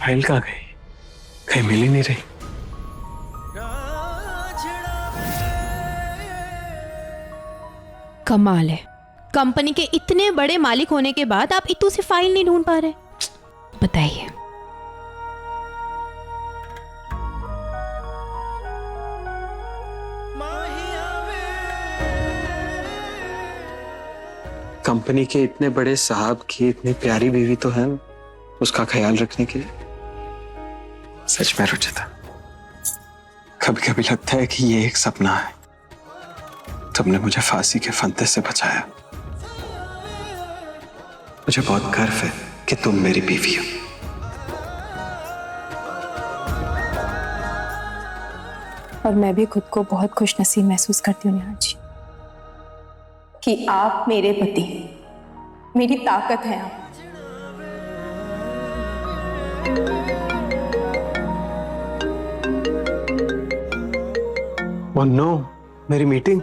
File कहाँ गई? कहीं मिल ही नहीं रही। कमाल है, कंपनी के इतने बड़े मालिक होने के बाद आप इतू से फाइल नहीं ढूंढ पा रहे। बताइए। कंपनी के इतने बड़े साहब की इतनी प्यारी बीवी तो है ना, उसका ख्याल रखने के लिए। सच में रुचिता, कभी कभी लगता है कि ये एक सपना है। तुमने मुझे फांसी के फंदे से बचाया। मुझे बहुत गर्व है कि तुम मेरी बीवी हो। और मैं भी खुद को बहुत खुशनसीब महसूस करती हूँ नेहा जी कि आप मेरे पति, मेरी ताकत है आप। ओह नो, मेरी मीटिंग।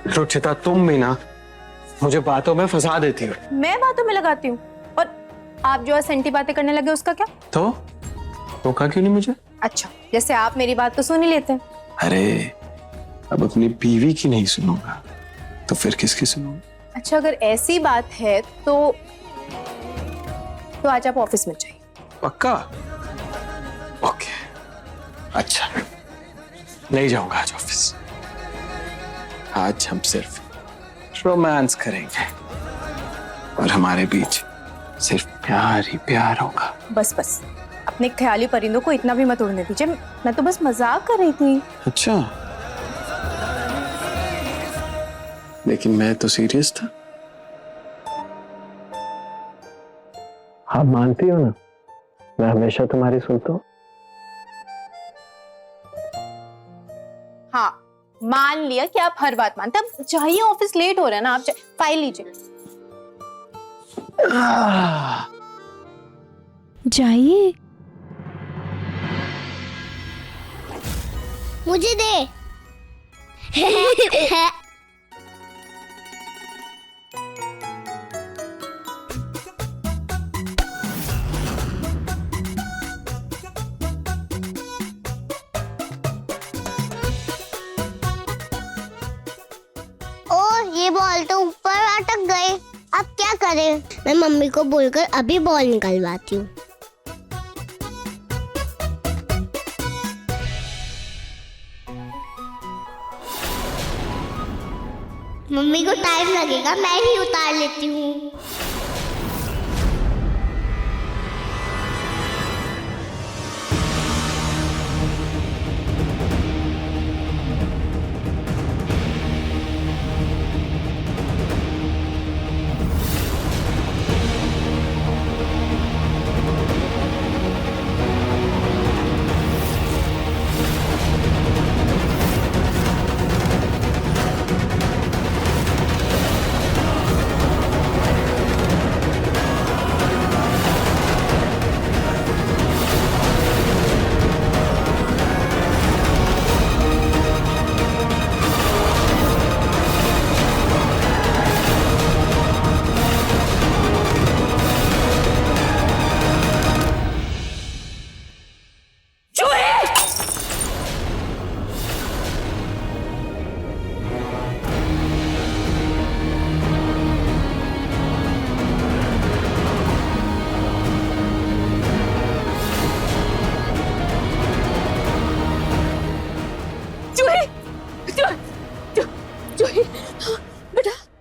रुचिता, तुम भी ना मुझे बातों में फंसा देती हो। मैं बातों में लगाती हूँ और आप जो असंटी बातें करने लगे उसका क्या? तो रोका क्यों नहीं मुझे? अच्छा, जैसे आप मेरी बात तो सुन ही लेते हैं। अरे, अब अपनी बीवी की नहीं सुनूंगा तो फिर किसकी सुनूंगा? अच्छा, अगर ऐसी बात है तो आज आप ऑफिस में जाइए। पक्का? ओके, अच्छा, नहीं जाऊंगा आज ऑफिस। आज हम सिर्फ रोमांस करेंगे और हमारे बीच सिर्फ प्यार ही प्यार होगा। बस अपने ख्याली परिंदों को इतना भी मत उड़ने दीजिए। मैं तो बस मजाक कर रही थी। अच्छा, लेकिन मैं तो सीरियस था। आप मानती हो ना, मैं हमेशा तुम्हारी सुनता हूँ। हाँ, मान लिया कि आप हर बात मानते। अब चाहिए, ऑफिस लेट हो रहा है ना। आप फाइल लीजिए। जाइए। मुझे दे। ये बॉल तो ऊपर अटक गए। अब क्या करें? मैं मम्मी को बोलकर अभी बॉल निकलवाती हूँ। मम्मी को टाइम लगेगा, मैं ही उतार लेती हूँ।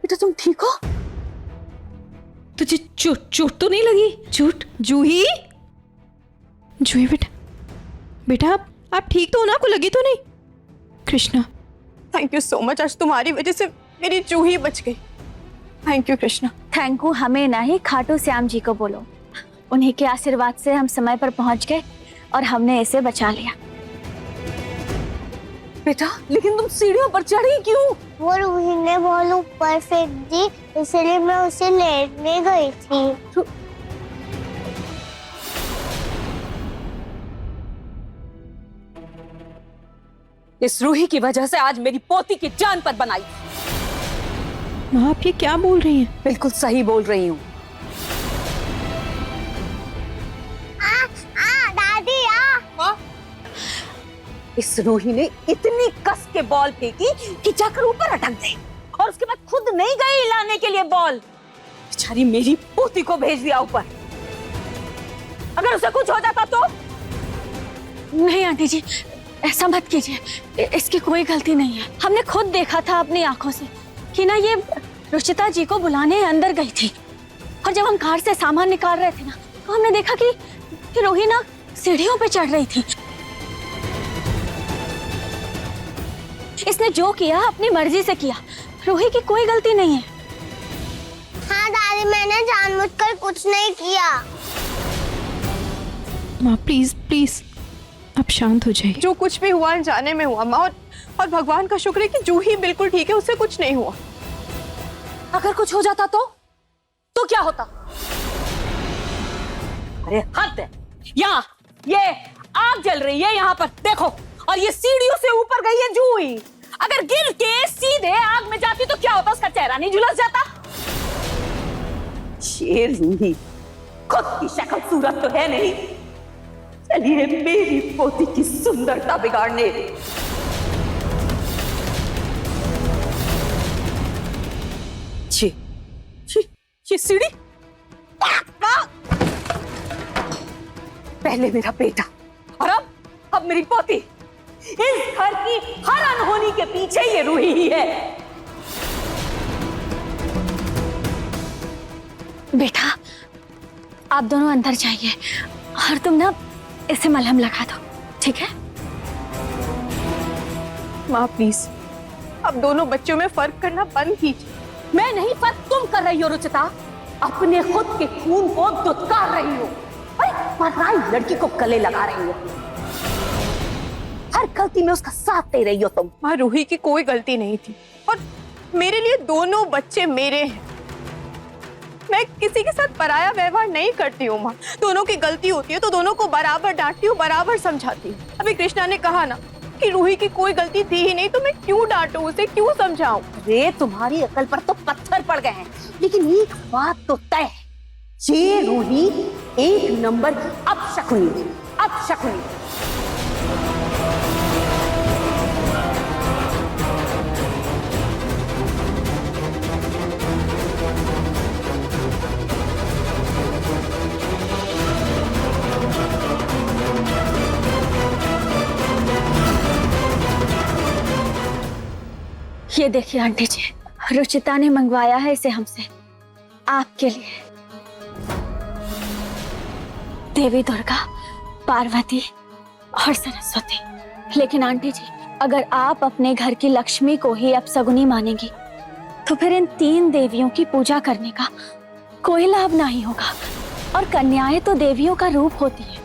बेटा तुम ठीक हो? तुझे चोट तो नहीं लगी? चोट? जूही बेटा आप ठीक तो हो ना? आपको लगी तो नहीं? Krishna, thank you so much. आज तुम्हारी वजह से मेरी जूही बच गई। Thank you Krishna. Thank you हमें नहीं, खाटू श्याम जी को बोलो। उन्हीं के आशीर्वाद से हम समय पर पहुंच गए और हमने इसे बचा लिया। बेटा, लेकिन तुम सीढ़ियों पर चढ़ी क्यों? वो रूही ने बॉल ऊपर फेंक दी, इसलिए मैं उसे लेने गई थी। इस रूही की वजह से आज मेरी पोती की जान पर बनाई। माँ आप ये क्या बोल रही हैं? बिल्कुल सही बोल रही हूँ। इस रूही ने इतनी कस के बॉल फेंकी कि जाकर ऊपर अटक गई और उसके बाद खुद नहीं गई लाने के लिए बॉल। बेचारी मेरी पोती को भेज दिया ऊपर। अगर उसे कुछ हो जाता तो? नहीं आंटी जी, ऐसा मत कीजिए, इसकी कोई गलती नहीं है। हमने खुद देखा था अपनी आंखों से कि ना ये रुचिता जी को बुलाने अंदर गई थी, और जब हम कार से सामान निकाल रहे थे ना तो हमने देखा कि रूही ना सीढ़ियों पे चढ़ रही थी। इसने जो किया अपनी मर्जी से किया, रूही की कोई गलती नहीं है। हाँ दादी, मैंने जानबूझकर कुछ नहीं किया। माँ प्लीज प्लीज आप शांत हो जाइए। जो कुछ भी हुआ अनजाने में हुआ माँ, और भगवान का शुक्र है कि जूही बिल्कुल ठीक है, उससे कुछ नहीं हुआ। अगर कुछ हो जाता तो क्या होता? अरे हद है, यहाँ ये आग जल रही है यहाँ पर देखो, और ये सीढ़ियों से ऊपर गई है जूही। अगर गिर के सीधे आग में जाती तो क्या होता? उसका चेहरा नहीं झुलस जाता? ये रूही खुद की शक्ल सूरत तो है नहीं, चलिए मेरी पोती की सुंदरता बिगाड़ने। ये सीढ़ी, पहले मेरा बेटा और अब मेरी पोती। इस घर की हर अनहोनी के पीछे ये रूही ही है। बेटा आप दोनों अंदर जाइए और तुम ना इसे मलहम लगा दो, ठीक है? माँ प्लीज, अब दोनों बच्चों में फर्क करना बंद कीजिए। मैं नहीं, पर तुम कर रही हो रुचिता, अपने खुद के खून को दुत्कार रही हो। अरे पराई लड़की को गले लगा रही हो, हर गलती में उसका साथ दे रही हो तुम। माँ रूही की कोई गलती नहीं थी, और मेरे लिए दोनों बच्चे मेरे हैं। मैं किसी के साथ पराया व्यवहार नहीं करती हूँ माँ। दोनों की गलती होती है तो दोनों को बराबर डांटती हूँ, बराबर समझाती हूँ। अभी कृष्णा ने कहा ना कि रूही की कोई गलती थी ही नहीं, तो मैं क्यों डांटूं उसे, क्यों समझाऊं? अरे तुम्हारी अकल पर तो पत्थर पड़ गए हैं, लेकिन एक बात तो तय है, ये रूही एक नंबर की अपशकुनी है, अपशकुनी। ये देखिए आंटी जी, रुचिता ने मंगवाया है इसे हमसे, आपके लिए। देवी दुर्गा, पार्वती और सरस्वती। लेकिन आंटी जी, अगर आप अपने घर की लक्ष्मी को ही अपशगुनी मानेंगी तो फिर इन 3 देवियों की पूजा करने का कोई लाभ नहीं होगा। और कन्याएं तो देवियों का रूप होती है,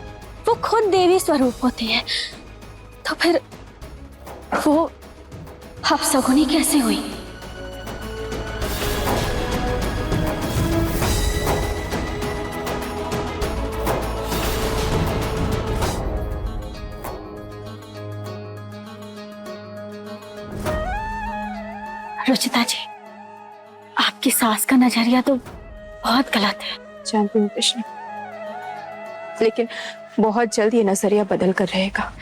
वो खुद देवी स्वरूप होती है, तो फिर वो अपशगुनी कैसे हुई? रुचिता जी, आपकी सास का नजरिया तो बहुत गलत है। जानती हूँ कृष्ण, लेकिन बहुत जल्द ये नजरिया बदल कर रहेगा।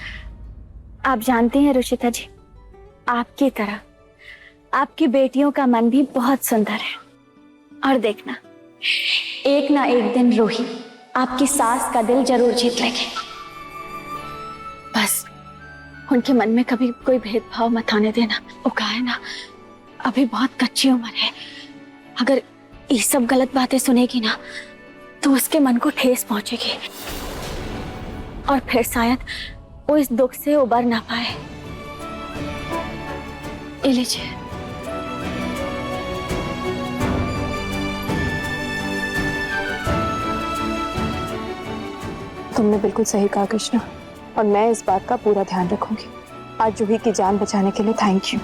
आप जानती हैं रुचिता जी, आपकी तरह आपकी बेटियों का मन भी बहुत सुंदर है, और देखना एक ना एक दिन रूही आपकी सास का दिल जरूर जीत लेगी। बस उनके मन में कभी कोई भेदभाव मत आने देना। वो कहा है ना, अभी बहुत कच्ची उम्र है, अगर ये सब गलत बातें सुनेगी ना तो उसके मन को ठेस पहुंचेगी, और फिर शायद वो इस दुख से उबर ना पाए। ये लीजिए। तुमने बिल्कुल सही कहा कृष्णा, और मैं इस बात का पूरा ध्यान रखूंगी। आज जूही की जान बचाने के लिए थैंक यू।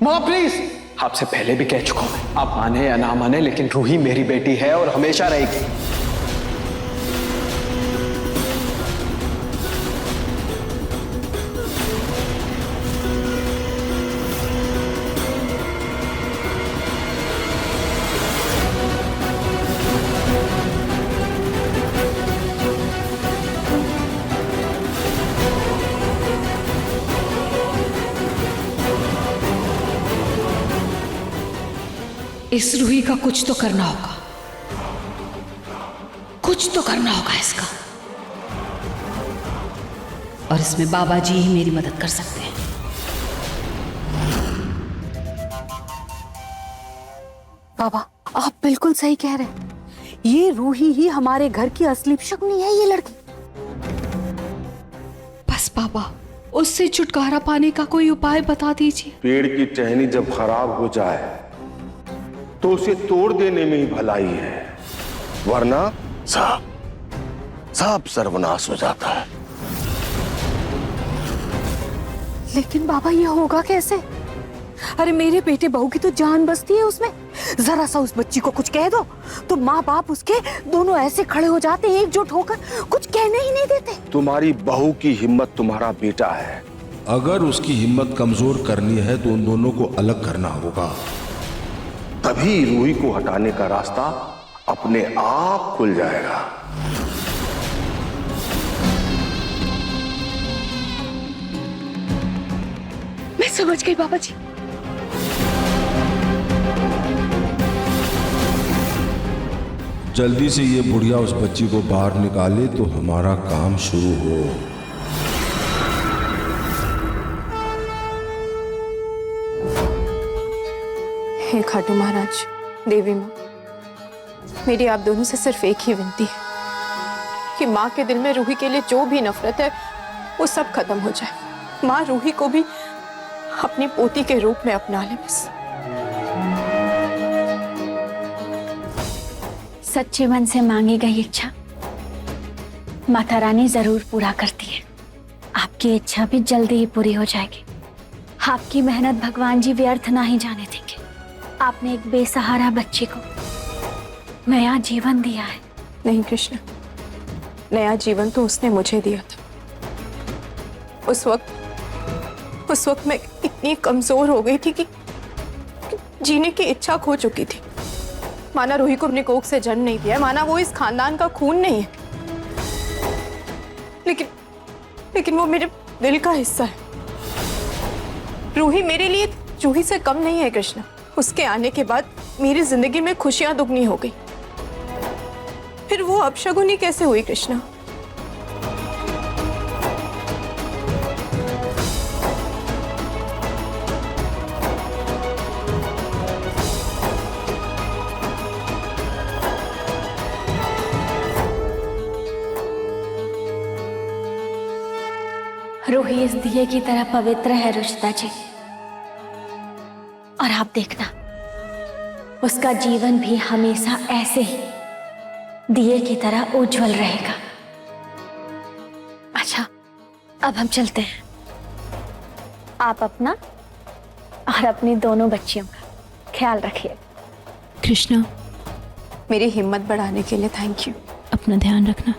माँ प्लीज, आपसे पहले भी कह चुका हूं, आप माने या ना माने, लेकिन रूही मेरी बेटी है और हमेशा रहेगी। इस रूही का कुछ तो करना होगा, कुछ तो करना होगा इसका। और इसमें बाबा जी ही मेरी मदद कर सकते हैं। बाबा, आप बिल्कुल सही कह रहे हैं। ये रूही ही हमारे घर की असली शकुनी है, ये लड़की। बस बाबा, उससे छुटकारा पाने का कोई उपाय बता दीजिए। पेड़ की टहनी जब खराब हो जाए तो उसे तोड़ देने में ही भलाई है, वरना सब सर्वनाश हो जाता है। लेकिन बाबा, ये होगा कैसे? अरे मेरे बेटे बहू की तो जान बसती है उसमें। जरा सा उस बच्ची को कुछ कह दो तो माँ बाप उसके दोनों ऐसे खड़े हो जाते हैं एकजुट होकर, कुछ कहने ही नहीं देते। तुम्हारी बहू की हिम्मत तुम्हारा बेटा है। अगर उसकी हिम्मत कमजोर करनी है तो उन दोनों को अलग करना होगा। तभी रूही को हटाने का रास्ता अपने आप खुल जाएगा। मैं समझ गई बाबा जी। जल्दी से ये बुढ़िया उस बच्ची को बाहर निकाले तो हमारा काम शुरू हो। हे खाटू महाराज, देवी माँ, मेरी आप दोनों से सिर्फ एक ही विनती है कि माँ के दिल में रूही के लिए जो भी नफरत है वो सब खत्म हो जाए। माँ रूही को भी अपनी पोती के रूप में अपना ले बस। सच्चे मन से मांगी गई इच्छा माता रानी जरूर पूरा करती है। आपकी इच्छा भी जल्दी ही पूरी हो जाएगी। आपकी मेहनत भगवान जी व्यर्थ ना ही जाने देंगे। आपने एक बेसहारा बच्चे को नया जीवन दिया है। नहीं कृष्ण, नया जीवन तो उसने मुझे दिया था। उस वक्त मैं इतनी कमजोर हो गई थी कि जीने की इच्छा खो चुकी थी। माना रूही को अपने कोख से जन्म नहीं दिया, माना वो इस खानदान का खून नहीं है, लेकिन वो मेरे दिल का हिस्सा है। रूही मेरे लिए जूही से कम नहीं है कृष्ण। उसके आने के बाद मेरी जिंदगी में खुशियां दुगनी हो गई। फिर वो अपशगुनी कैसे हुई कृष्ण? रूही इस दिए की तरह पवित्र है रुचिता जी, और आप देखना उसका जीवन भी हमेशा ऐसे ही दिए की तरह उज्जवल रहेगा। अच्छा, अब हम चलते हैं। आप अपना और अपनी दोनों बच्चियों का ख्याल रखिए। कृष्णा, मेरी हिम्मत बढ़ाने के लिए थैंक यू। अपना ध्यान रखना।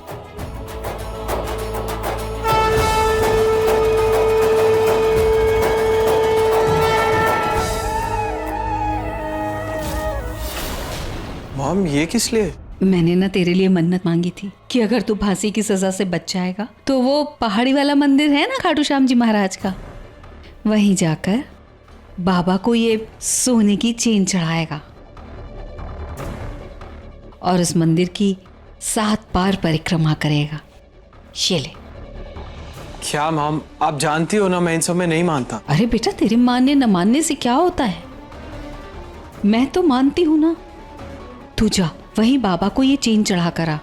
मॉम, ये किस लिए? मैंने ना तेरे लिए मन्नत मांगी थी कि अगर तू फांसी की सजा से बच जाएगा तो वो पहाड़ी वाला मंदिर है ना खाटू श्याम जी महाराज का, वहीं जाकर बाबा को ये सोने की चेन चढ़ाएगा और इस मंदिर की 7 बार परिक्रमा करेगा। ये ले। क्या मॉम, आप जानती हो ना मैं इन सब में नहीं मानता। अरे बेटा, तेरे मानने न मानने से क्या होता है, मैं तो मानती हूं ना। तू जा वहीं बाबा को ये चेन चढ़ा करा,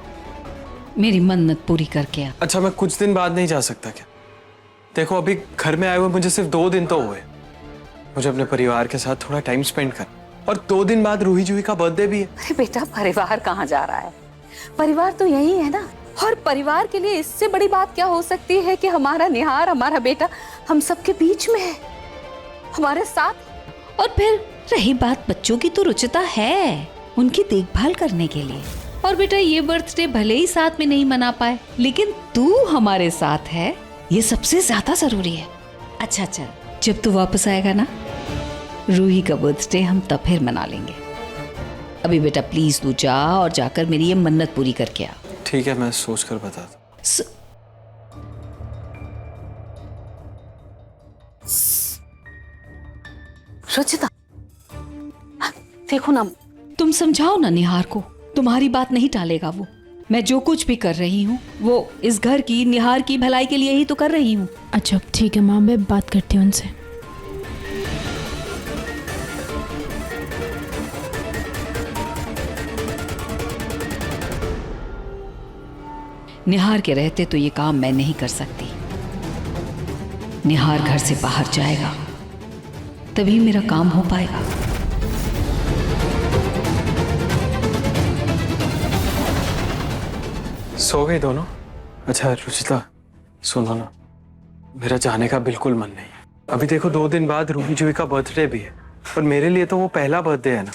मेरी मन्नत पूरी करके आ। अच्छा, मैं कुछ दिन बाद नहीं जा सकता क्या? देखो, अभी घर में आए हुए मुझे सिर्फ 2 दिन तो हुए। मुझे अपने परिवार के साथ थोड़ा टाइम स्पेंड कर, और 2 दिन बाद रूही जूही का बर्थडे भी है। अरे बेटा, परिवार कहाँ जा रहा है? परिवार तो यही है ना। और परिवार के लिए इससे बड़ी बात क्या हो सकती है कि हमारा निहार, हमारा बेटा हम सबके बीच में है, हमारे साथ। और फिर रही बात बच्चों की, तो रुचिता है उनकी देखभाल करने के लिए। और बेटा, ये बर्थडे भले ही साथ में नहीं मना पाए, लेकिन तू हमारे साथ है, ये सबसे ज्यादा जरूरी है। अच्छा चल, जब तू वापस आएगा ना, रूही का बर्थडे हम तब फिर मना लेंगे। अभी बेटा प्लीज तू जा और जाकर मेरी ये मन्नत पूरी करके आ। ठीक है, मैं सोच कर बताता। रुचिता, देखो ना, तुम समझाओ ना निहार को, तुम्हारी बात नहीं टालेगा वो। मैं जो कुछ भी कर रही हूँ वो इस घर की, निहार की भलाई के लिए ही तो कर रही हूँ। अच्छा ठीक है माँ, मैं बात करती हूँ उनसे। निहार के रहते तो ये काम मैं नहीं कर सकती। निहार घर से बाहर जाएगा तभी मेरा काम हो पाएगा। सो गई दोनों? अच्छा रुचिता सुनो ना, मेरा जाने का बिल्कुल मन नहीं है। अभी देखो 2 दिन बाद रूही जूही का बर्थडे भी है, और मेरे लिए तो वो पहला बर्थडे है ना,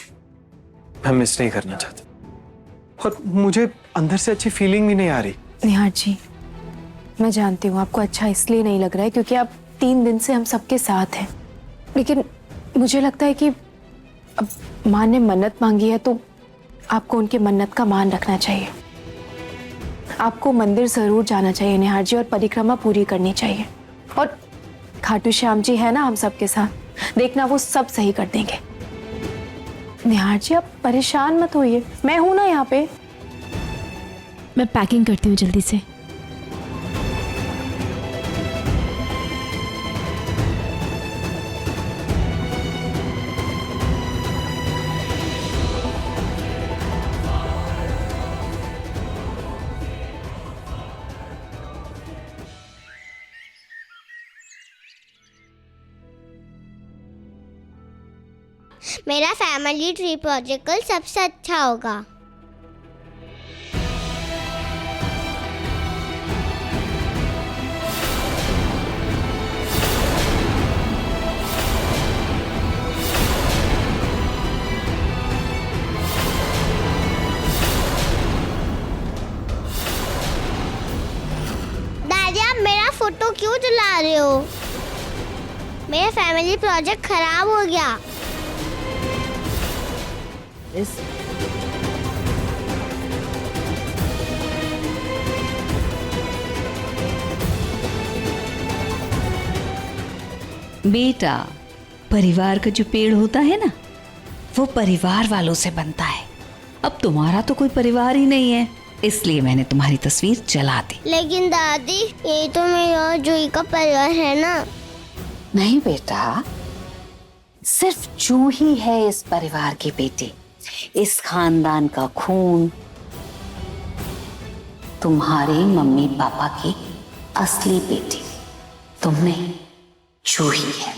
मैं मिस नहीं करना चाहता। और मुझे अंदर से अच्छी फीलिंग भी नहीं आ रही। निहार जी, मैं जानती हूँ आपको अच्छा इसलिए नहीं लग रहा है क्योंकि आप 3 दिन से हम सबके साथ हैं, लेकिन मुझे लगता है कि अब माँ ने मन्नत मांगी है तो आपको उनकी मन्नत का मान रखना चाहिए। आपको मंदिर जरूर जाना चाहिए निहार जी, और परिक्रमा पूरी करनी चाहिए। और खाटू श्याम जी है ना हम सबके साथ, देखना वो सब सही कर देंगे। निहार जी आप परेशान मत होइए, मैं हूं ना यहाँ पे। मैं पैकिंग करती हूँ जल्दी से। मेरा फैमिली ट्री प्रोजेक्ट कल सबसे अच्छा होगा। दादी आप मेरा फोटो क्यों जला रहे हो? मेरा फैमिली प्रोजेक्ट खराब हो गया। बेटा, परिवार का जो पेड़ होता है ना, वो परिवार वालों से बनता है। अब तुम्हारा तो कोई परिवार ही नहीं है, इसलिए मैंने तुम्हारी तस्वीर जला दी। लेकिन दादी ये तो मेरा और जूही का परिवार है ना। नहीं बेटा, सिर्फ जूही है इस परिवार की बेटी, इस खानदान का खून। तुम्हारे मम्मी पापा की असली बेटी तुम नहीं, जूही है।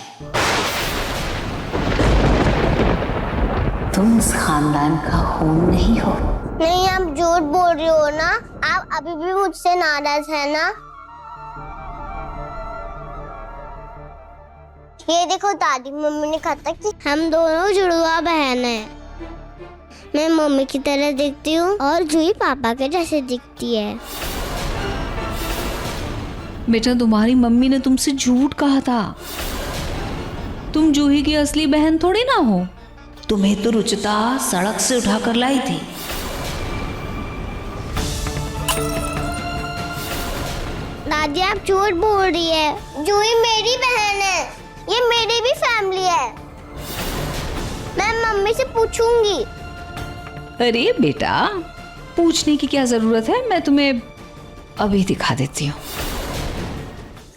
तुम इस खानदान का खून नहीं हो। नहीं आप झूठ बोल रहे हो ना, आप अभी भी मुझसे नाराज है ना। ये देखो दादी, मम्मी ने कहा था कि हम दोनों जुड़वा बहन हैं। मैं मम्मी की तरह दिखती हूँ और जूही पापा के जैसे दिखती है। बेटा, तुम्हारी मम्मी ने तुमसे झूठ कहा था। तुम जूही की असली बहन थोड़ी ना हो। तुम्हें तो रुचिता सड़क से उठाकर लाई थी। दादी आप झूठ बोल रही है। जूही मेरी बहन है, ये मेरी भी फैमिली है। मैं मम्मी से पूछूंगी। अरे बेटा, पूछने की क्या जरूरत है, मैं तुम्हें अभी दिखा देती हूँ।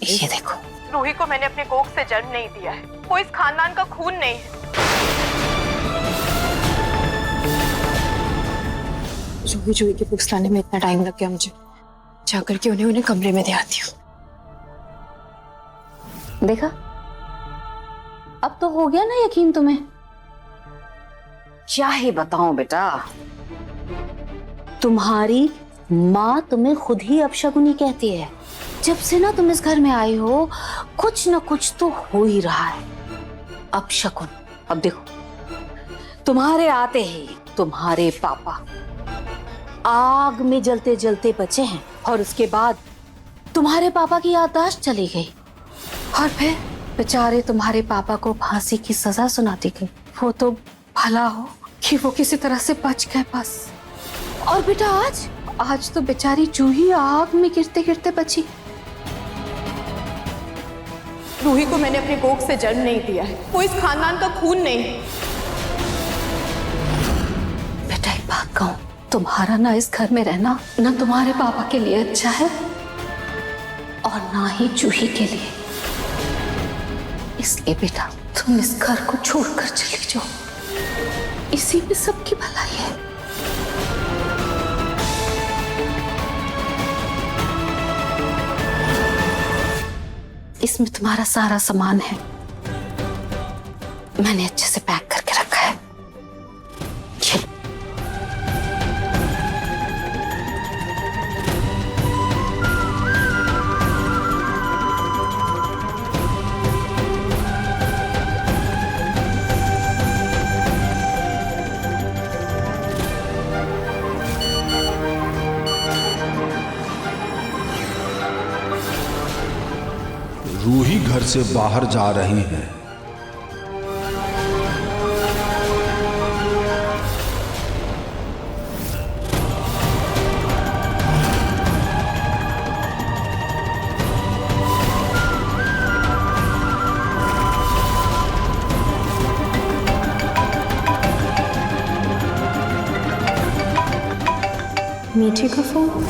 ये देखो। रूही को मैंने अपने कोख से जन्म नहीं दिया है, वो इस खानदान का खून नहीं है। जूही की बुक्स लाने में इतना टाइम लग गया मुझे, जाकर के उन्हें कमरे में दे आती हूँ। देखा, अब तो हो गया ना यकीन तुम्हें। क्या ही बताऊं बेटा, तुम्हारी माँ तुम्हें खुद ही अपशकुनी कहती है। जब से ना तुम इस घर में आई हो, कुछ न कुछ तो हो ही रहा है। अपशकुन। अब देखो, तुम्हारे आते ही तुम्हारे पापा आग में जलते जलते बचे हैं, और उसके बाद तुम्हारे पापा की याददाश्त चली गई, और फिर बेचारे तुम्हारे पापा को फांसी की सजा सुना दी गई। वो तो भला हो कि वो किसी तरह से बच गए बस। और बेटा आज तो बेचारी जूही आग में गिरते गिरते बची। रूही को मैंने अपने कोख से जन्म नहीं दिया है, वो इस खानदान का खून नहीं है। तुम्हारा ना इस घर में रहना ना तुम्हारे पापा के लिए अच्छा है और ना ही जूही के लिए। इसलिए बेटा तुम इस घर को छोड़कर चली जाओ, इसी में सबकी भलाई है। इसमें तुम्हारा सारा सामान है, मैंने अच्छे से पैक करके रखा है। चलो। रूही घर से बाहर जा रही है। मीठी का फोन।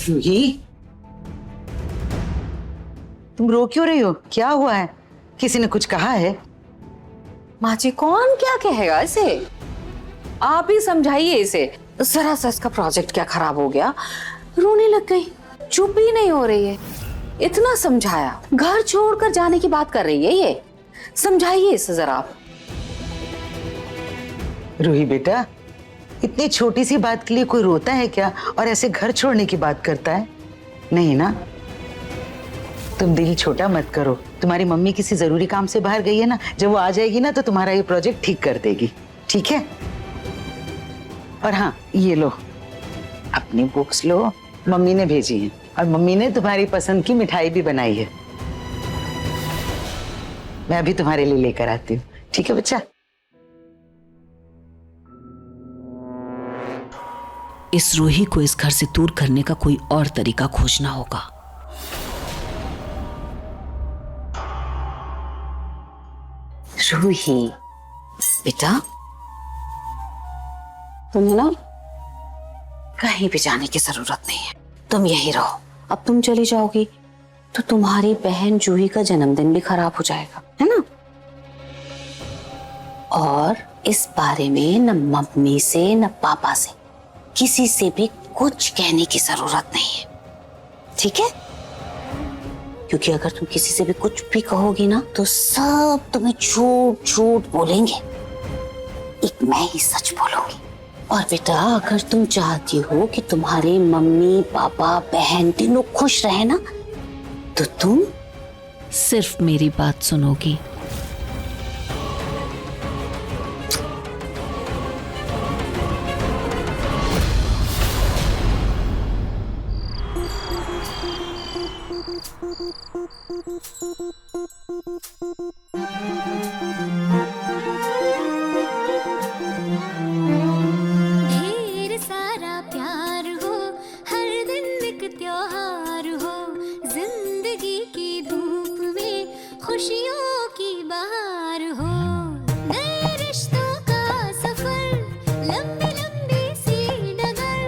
रूही, तुम रो क्यों रही हो? क्या हुआ है? किसी ने कुछ कहा है? माँ जी कौन क्या कहेगा इसे, आप ही समझाइए इसे। जरा सा इसका प्रोजेक्ट क्या खराब हो गया, रोने लग गई, चुप ही नहीं हो रही है। इतना समझाया, घर छोड़कर जाने की बात कर रही है ये, समझाइए इसे जरा आप। रूही बेटा, इतनी छोटी सी बात के लिए कोई रोता है क्या और ऐसे घर छोड़ने की बात करता है? नहीं ना, तुम दिल छोटा मत करो। तुम्हारी मम्मी किसी जरूरी काम से बाहर गई है ना, जब वो आ जाएगी ना तो तुम्हारा ये प्रोजेक्ट ठीक कर देगी, ठीक है? और हाँ, ये लो अपनी बुक्स लो, मम्मी ने भेजी है और मम्मी ने तुम्हारी पसंद की मिठाई भी बनाई है। मैं अभी तुम्हारे लिए लेकर आती हूँ, ठीक है बच्चा? इस रूही को इस घर से दूर करने का कोई और तरीका खोजना होगा। रूही बेटा, तुम्हें ना कहीं भी जाने की जरूरत नहीं है, तुम यहीं रहो। अब तुम चली जाओगी तो तुम्हारी बहन जूही का जन्मदिन भी खराब हो जाएगा, है ना? और इस बारे में न मम्मी से न पापा से किसी से भी कुछ कहने की जरूरत नहीं है, ठीक है? क्योंकि अगर तुम किसी से भी कुछ भी कहोगी ना तो सब तुम्हें झूठ झूठ बोलेंगे, एक मैं ही सच बोलूंगी। और बेटा, अगर तुम चाहती हो कि तुम्हारे मम्मी पापा बहन तीनों खुश रहे ना, तो तुम सिर्फ मेरी बात सुनोगी। ढेर सारा प्यार हो, हर दिन एक त्योहार हो, जिंदगी की धूप में खुशियों की बहार हो। नए रिश्तों का सफर, लंबी लंबी सी डगर,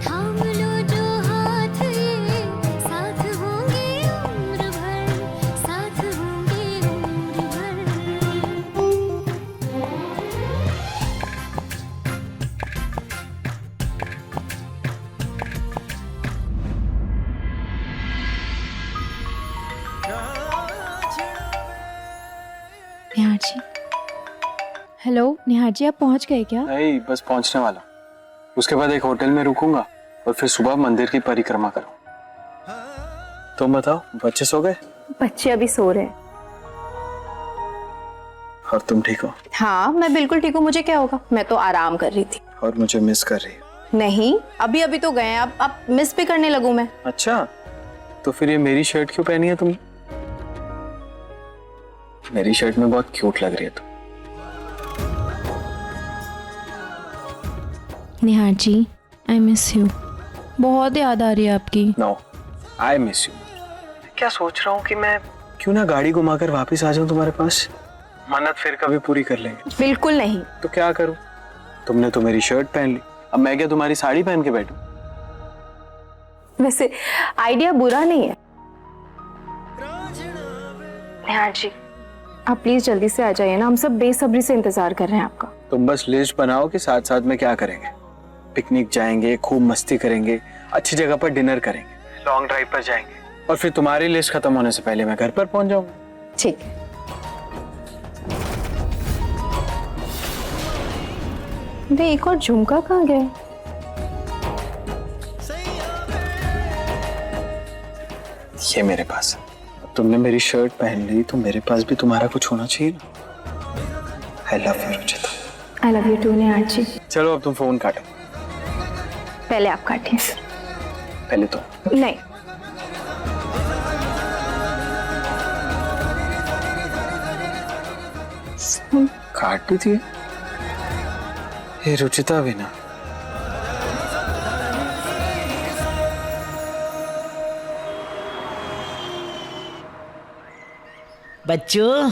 थाम लो जो हाथ ये, साथ होंगे उम्र भर, साथ होंगे उम्र भर। निहार जी, हेलो निहार जी, आप पहुंच गए क्या? नहीं, बस पहुंचने वाला। उसके बाद एक होटल में रुकूंगा और फिर सुबह मंदिर की परिक्रमा करूं। तुम बताओ, बच्चे सो गए? बच्चे अभी सो रहे हैं। और तुम ठीक हो? हाँ, मैं बिल्कुल ठीक हूँ। मुझे क्या होगा, मैं तो आराम कर रही थी। और मुझे मिस कर रही हो? नहीं, अभी अभी तो गए हैं, अब मिस भी करने लगूं मैं। अच्छा, तो फिर ये मेरी शर्ट क्यों पहनी है तुमने? मेरी शर्ट में बहुत क्यूट लग रही है तुम। Nihar ji, I miss you. बहुत याद आ रही है आपकी। No, I miss you. क्या सोच रहा हूँ कि मैं क्यों ना गाड़ी घुमाकर वापस आ जाऊं तुम्हारे पास, मन्नत फिर कभी पूरी कर लेंगे। बिल्कुल नहीं। तो क्या करूं? तुमने तो मेरी शर्ट पहन ली, अब मैं क्या तुम्हारी साड़ी पहन के बैठूं? वैसे आइडिया बुरा नहीं है। नेहा जी, आप प्लीज जल्दी से आ जाइए ना, हम सब बेसब्री से इंतजार कर रहे हैं आपका। तुम बस लिस्ट बनाओ कि साथ साथ में क्या करेंगे। पिकनिक जाएंगे, खूब मस्ती करेंगे, अच्छी जगह पर डिनर करेंगे, लॉन्ग ड्राइव पर जाएंगे, और फिर तुम्हारी लिस्ट खत्म होने से पहले मैं घर पर पहुंच जाऊंगा। ठीक है। अरे एक और झुमका कहाँ गया? ये मेरे पास है। अब तुमने मेरी शर्ट पहन ली तो मेरे पास भी तुम्हारा कुछ होना चाहिए ना। I love you Ruchita. I love you too Neha ji. चलो अब तुम फोन काटो। पहले आप काटिए। पहले तो नहीं, काट भी दिए। ये रुचिता भी ना। बच्चों,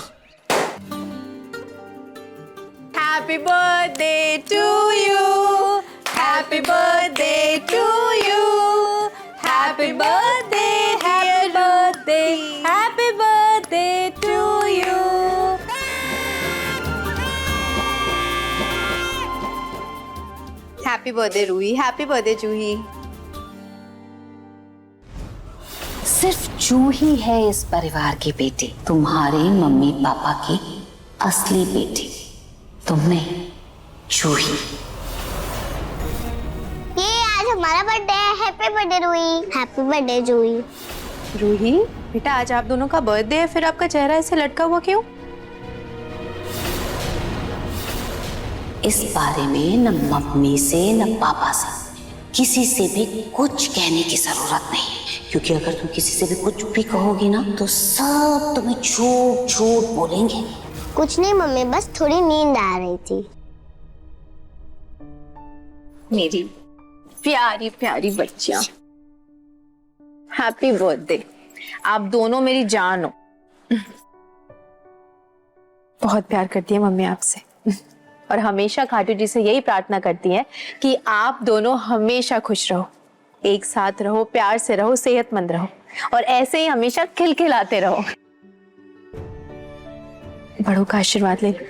happy birthday to you, happy birthday to you, happy birthday, happy birthday, happy birthday to you. Happy birthday Ruhi, happy birthday Juhi. सिर्फ जूही है इस परिवार की बेटी, तुम्हारे मम्मी पापा की असली बेटी। तुम नहीं, जूही। ये आज हमारा बर्थडे है। Happy birthday Ruhi. Happy birthday Juhi. Ruhi बेटा, आज आप दोनों का बर्थडे है, फिर आपका चेहरा ऐसे लटका हुआ क्यों? इस बारे में न मम्मी से न पापा से किसी से भी कुछ कहने की जरूरत नहीं, क्योंकि अगर तुम किसी से भी कुछ भी कहोगी ना तो सब तुम्हें झूठ झूठ बोलेंगे। कुछ नहीं मम्मी, बस थोड़ी नींद आ रही थी। मेरी प्यारी प्यारी बच्चियां, हैप्पी बर्थडे। आप दोनों मेरी जान हो। बहुत प्यार करती है मम्मी आपसे, और हमेशा खाटू जी से यही प्रार्थना करती हैं कि आप दोनों हमेशा खुश रहो, एक साथ रहो, प्यार से रहो, सेहतमंद रहो, और ऐसे ही हमेशा खिलखिलाते रहो। बड़ों का आशीर्वाद ले लो।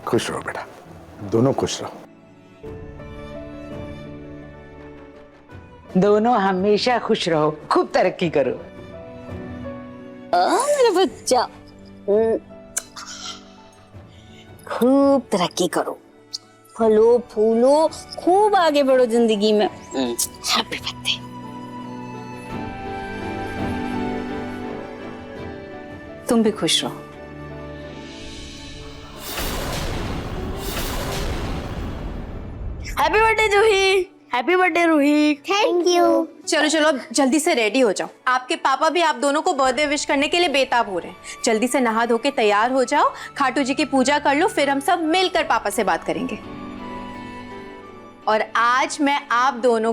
खुश रहो बेटा, दोनों खुश रहो। दोनों हमेशा खुश रहो, खूब तरक्की करो। मेरा बच्चा, खूब तरक्की करो, फलो फूलो, खूब आगे बढ़ो जिंदगी में। Happy birthday. तुम भी खुश रहो। Happy birthday Juhi, happy birthday Ruhi. Thank you. चलो चलो अब जल्दी से रेडी हो जाओ, आपके पापा भी आप दोनों को बर्थडे विश करने के लिए बेताब हो रहे हैं। जल्दी से नहा धो के तैयार हो जाओ, खाटू जी की पूजा कर लो, फिर हम सब मिलकर पापा से बात करेंगे। और आज मैं आप दोनों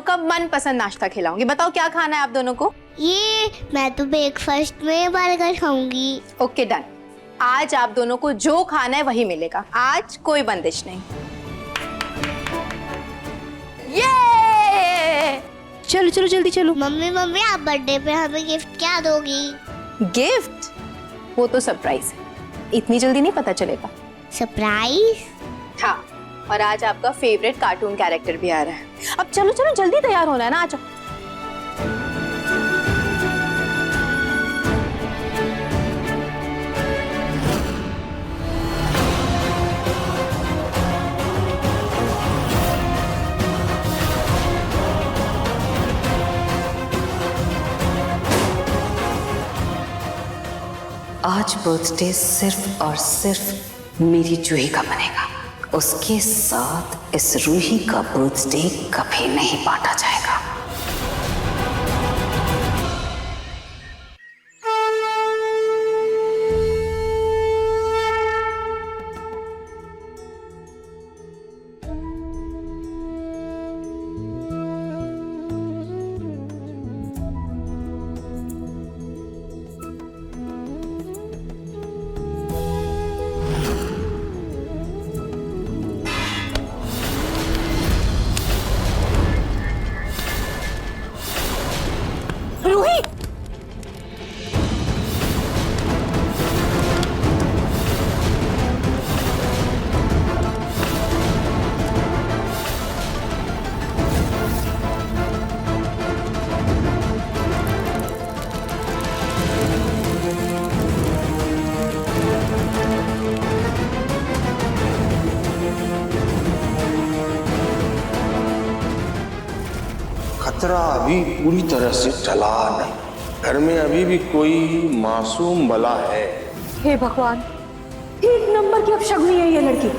का मनपसंद नाश्ता खिलाऊंगी। बताओ क्या खाना है आप दोनों को? ये मैं तो ब्रेकफास्ट में बर्गर खाऊंगी। Okay done. आज आप दोनों को जो खाना है वही मिलेगा, आज कोई बंदिश नहीं। ये चलो चलो जल्दी चलो। मम्मी मम्मी, आप बर्थडे पे हमें गिफ्ट क्या दोगी? गिफ्ट? वो तो सरप्राइज है, इतनी जल्दी नहीं पता चलेगा। सरप्राइज? हाँ, और आज आपका फेवरेट कार्टून कैरेक्टर भी आ रहा है। अब चलो चलो जल्दी तैयार होना है ना, आ जाओ। आज बर्थडे सिर्फ और सिर्फ मेरी जूही का बनेगा, उसके साथ इस रूही का बर्थडे कभी नहीं बांटा जाएगा। खतरा अभी पूरी तरह से टला नहीं। घर में अभी भी कोई मासूम बला है। हे भगवान, एक नंबर की अपशगुनी है ये लड़की।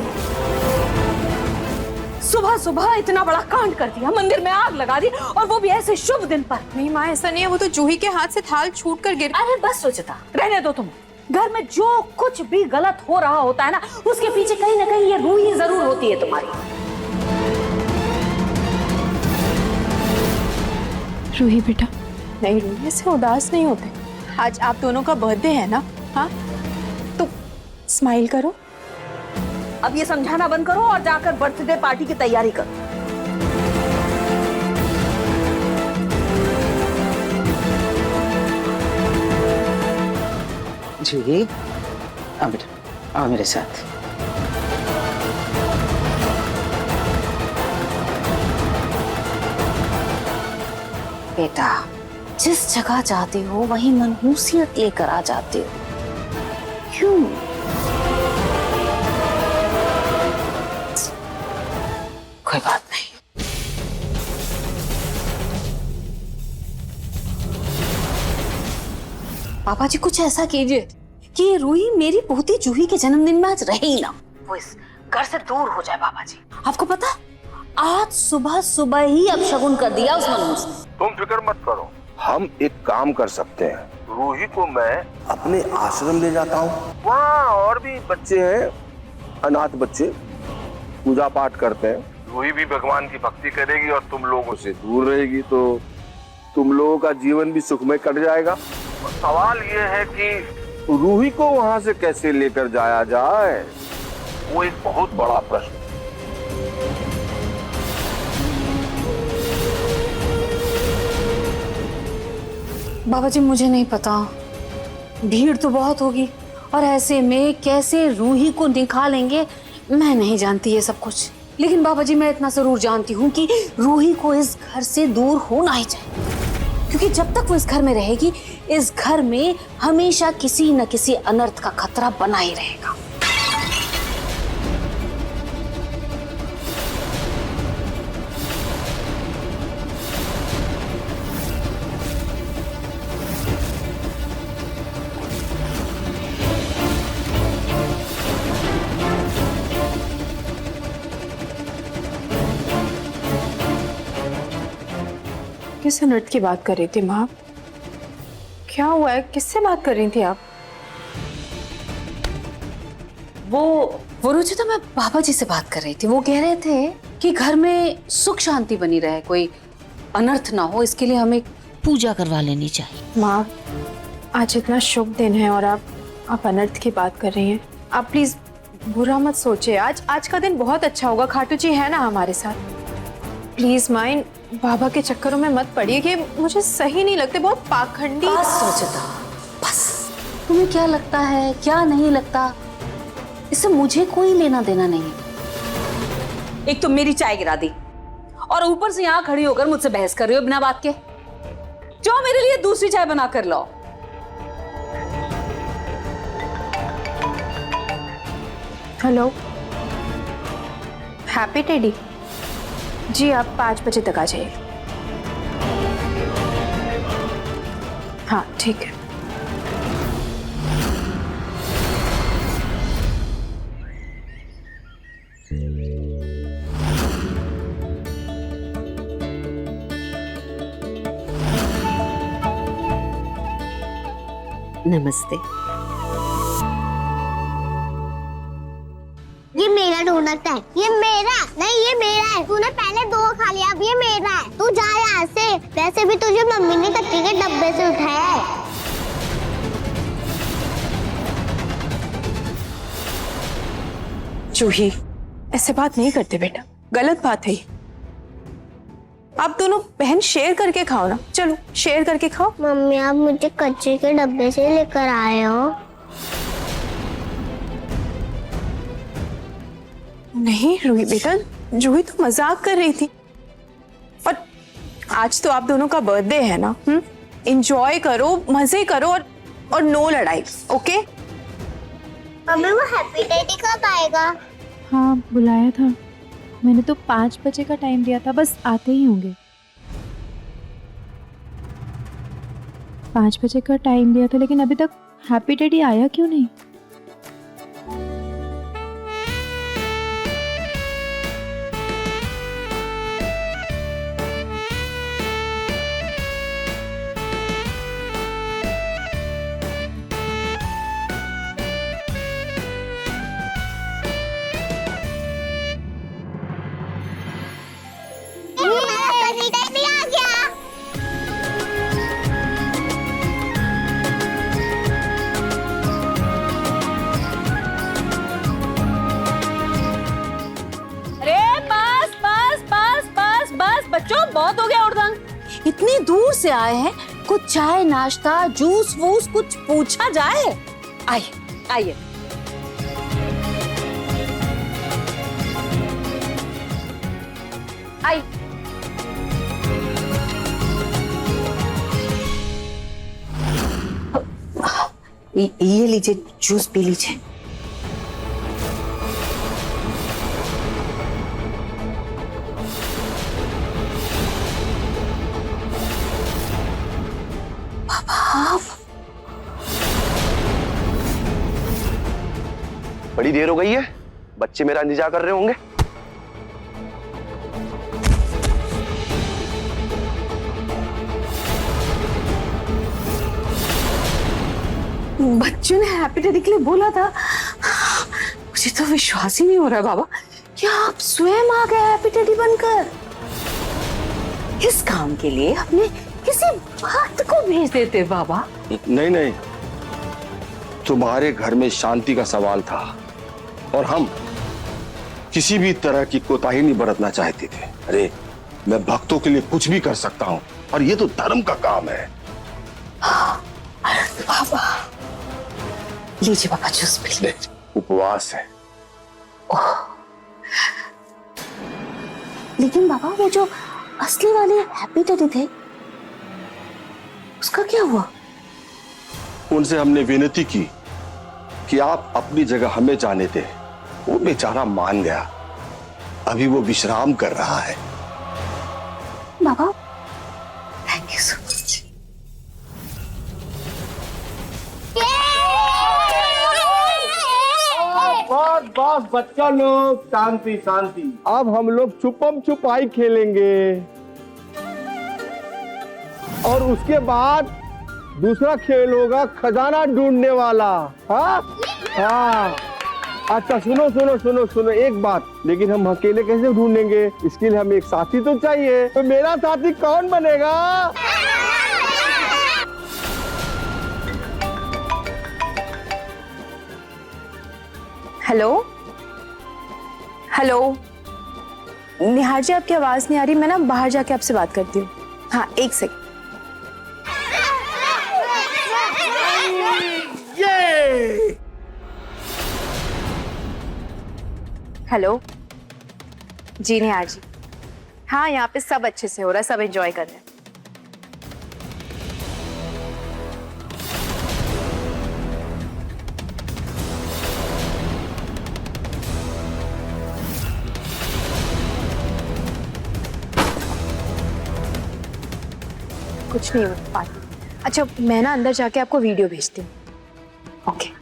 सुबह सुबह इतना बड़ा कांड कर दिया, मंदिर में आग लगा दी, और वो भी ऐसे शुभ दिन पर। नहीं माँ, ऐसा नहीं है, वो तो जूही के हाथ से थाल छूट कर गिर। अरे बस रुचिता, रहने दो तुम। घर में जो कुछ भी गलत हो रहा होता है ना, उसके पीछे कहीं ना कहीं ये रूही जरूर होती है तुम्हारी। रूही बेटा, नहीं रूही, ऐसे उदास नहीं होते। आज आप दोनों का बर्थडे है ना, हाँ तो स्माइल करो। अब ये समझाना बंद करो और जाकर बर्थडे पार्टी की तैयारी करो। जूही, आओ बेटा, आओ मेरे साथ। बेटा, जिस जगह जाते हो वहीं मनहूसियत लेकर आ जाते हो, क्यों? कोई बात नहीं। पापा जी, कुछ ऐसा कीजिए कि रूही मेरी पोती जूही के जन्मदिन में आज रहे ही ना, वो इस घर से दूर हो जाए। पापा जी, आपको पता, आज सुबह सुबह ही अपशगुन कर दिया उस मनहूस ने। तुम फिक्र मत करो, हम एक काम कर सकते हैं। रूही को मैं अपने आश्रम ले जाता हूँ। वहाँ और भी बच्चे हैं, अनाथ बच्चे, पूजा पाठ करते हैं। रूही भी भगवान की भक्ति करेगी और तुम लोगों से दूर रहेगी, तो तुम लोगों का जीवन भी सुखमय कट जाएगा। और सवाल ये है कि रूही को वहां से कैसे लेकर जाया जाए, वो एक बहुत बड़ा प्रश्न। बाबा जी, मुझे नहीं पता, भीड़ तो बहुत होगी, और ऐसे में कैसे रूही को निकालेंगे, मैं नहीं जानती ये सब कुछ। लेकिन बाबा जी, मैं इतना जरूर जानती हूँ कि रूही को इस घर से दूर होना ही चाहिए, क्योंकि जब तक वो इस घर में रहेगी, इस घर में हमेशा किसी न किसी अनर्थ का खतरा बना ही रहेगा। किस अनर्थ की बात कर रही थी माँ? क्या हुआ है, किससे बात कर रही थी आप? वो रुचिता, मैं बाबा जी से बात कर रही थी। वो कह रहे थे कि घर में सुख शांति बनी रहे, कोई अनर्थ ना हो, इसके लिए हमें पूजा करवा लेनी चाहिए। माँ, आज इतना शुभ दिन है और आप अनर्थ की बात कर रही हैं। आप प्लीज बुरा मत सोचिए, आज का दिन बहुत अच्छा होगा। खाटू जी है ना हमारे साथ। प्लीज माँ, इन बाबा के चक्करों में मत पड़िए, कि मुझे सही नहीं लगते, बहुत पाखंडी। बस रुचिता, बस। तुम्हें क्या लगता है, क्या नहीं लगता, इससे मुझे कोई लेना देना नहीं है। एक तो मेरी चाय गिरा दी, और ऊपर से यहाँ खड़ी होकर मुझसे बहस कर रही हो बिना बात के। जो मेरे लिए दूसरी चाय बना कर लाओ। हेलो, हैप्पी टेडी जी, आप 5 बजे तक आ जाइए। हाँ ठीक है। नमस्ते। ये मेरा डोनट है, ये मेरा नहीं, ये मेरा है। तूने पहले 2 खा लिया, अब ये मेरा है। तू जा यहाँ से। वैसे भी तुझे मम्मी ने कट्टी के डब्बे से उठाया है। जूही, ऐसे बात नहीं करते बेटा, गलत बात है ये। आप दोनों बहन शेयर करके खाओ ना, चलो शेयर करके खाओ। मम्मी, आप मुझे कच्चे के डब्बे से लेकर आए हो। नहीं रूही बेटा, जूही तो मजाक कर रही थी। और आज तो आप दोनों का बर्थडे है ना, एंजॉय करो, मजे करो, और नो लड़ाई, ओके? मम्मी, वो हैप्पी डैडी कब आएगा? हाँ बुलाया था मैंने, तो 5 बजे का टाइम दिया था, बस आते ही होंगे। 5 बजे का टाइम दिया था, लेकिन अभी तक हैप्पी डैडी आया क्यों नहीं? डैडी आ गया। अरे बस बस बस बस बस बच्चों, बहुत हो गया उड़दंग। इतनी दूर से आए हैं, कुछ चाय नाश्ता जूस वूस कुछ पूछा जाए? आइए आइए। आइए। ये लीजिए, जूस पी लीजिए। बड़ी देर हो गई है, बच्चे मेरा इंतजार कर रहे होंगे। बच्चों ने हैप्पी डैडी के लिए बोला था। मुझे तो विश्वास ही नहीं हो रहा बाबा, क्या आप स्वयं आ गए हैप्पी डैडी बनकर? इस काम के लिए अपने किसी भक्त को भेज देते बाबा। नहीं नहीं, तुम्हारे घर में शांति का सवाल था और हम किसी भी तरह की कोताही नहीं बरतना चाहते थे। अरे मैं भक्तों के लिए कुछ भी कर सकता हूँ, और ये तो धर्म का काम है। बाबा लीजिए बाबा, जूस पी लीजिए। उपवास है। लेकिन बाबा वो जो असली वाले हैप्पी डैडी थे, उसका क्या हुआ? उनसे हमने विनती की कि आप अपनी जगह हमें जाने दें। वो बेचारा मान गया, अभी वो विश्राम कर रहा है। बाबा थैंक यू सो मच। बस बस बच्चा लोग, शांति शांति। अब हम लोग छुपम छुपाई खेलेंगे और उसके बाद दूसरा खेल होगा खजाना ढूंढने वाला। हाँ हाँ, अच्छा सुनो सुनो सुनो सुनो एक बात, लेकिन हम अकेले कैसे ढूंढेंगे? इसके लिए हमें एक साथी तो चाहिए। तो मेरा साथी कौन बनेगा? हेलो हेलो, निहार जी आपकी आवाज नहीं आ रही, मैं ना बाहर जाके आपसे बात करती हूँ। हाँ एक सेकंड। हेलो जी निहार जी, हाँ यहाँ पे सब अच्छे से हो रहा है, सब एंजॉय कर रहे हैं। कुछ नहीं हो पाती। अच्छा मैं ना अंदर जाके आपको वीडियो भेजती हूँ। Okay.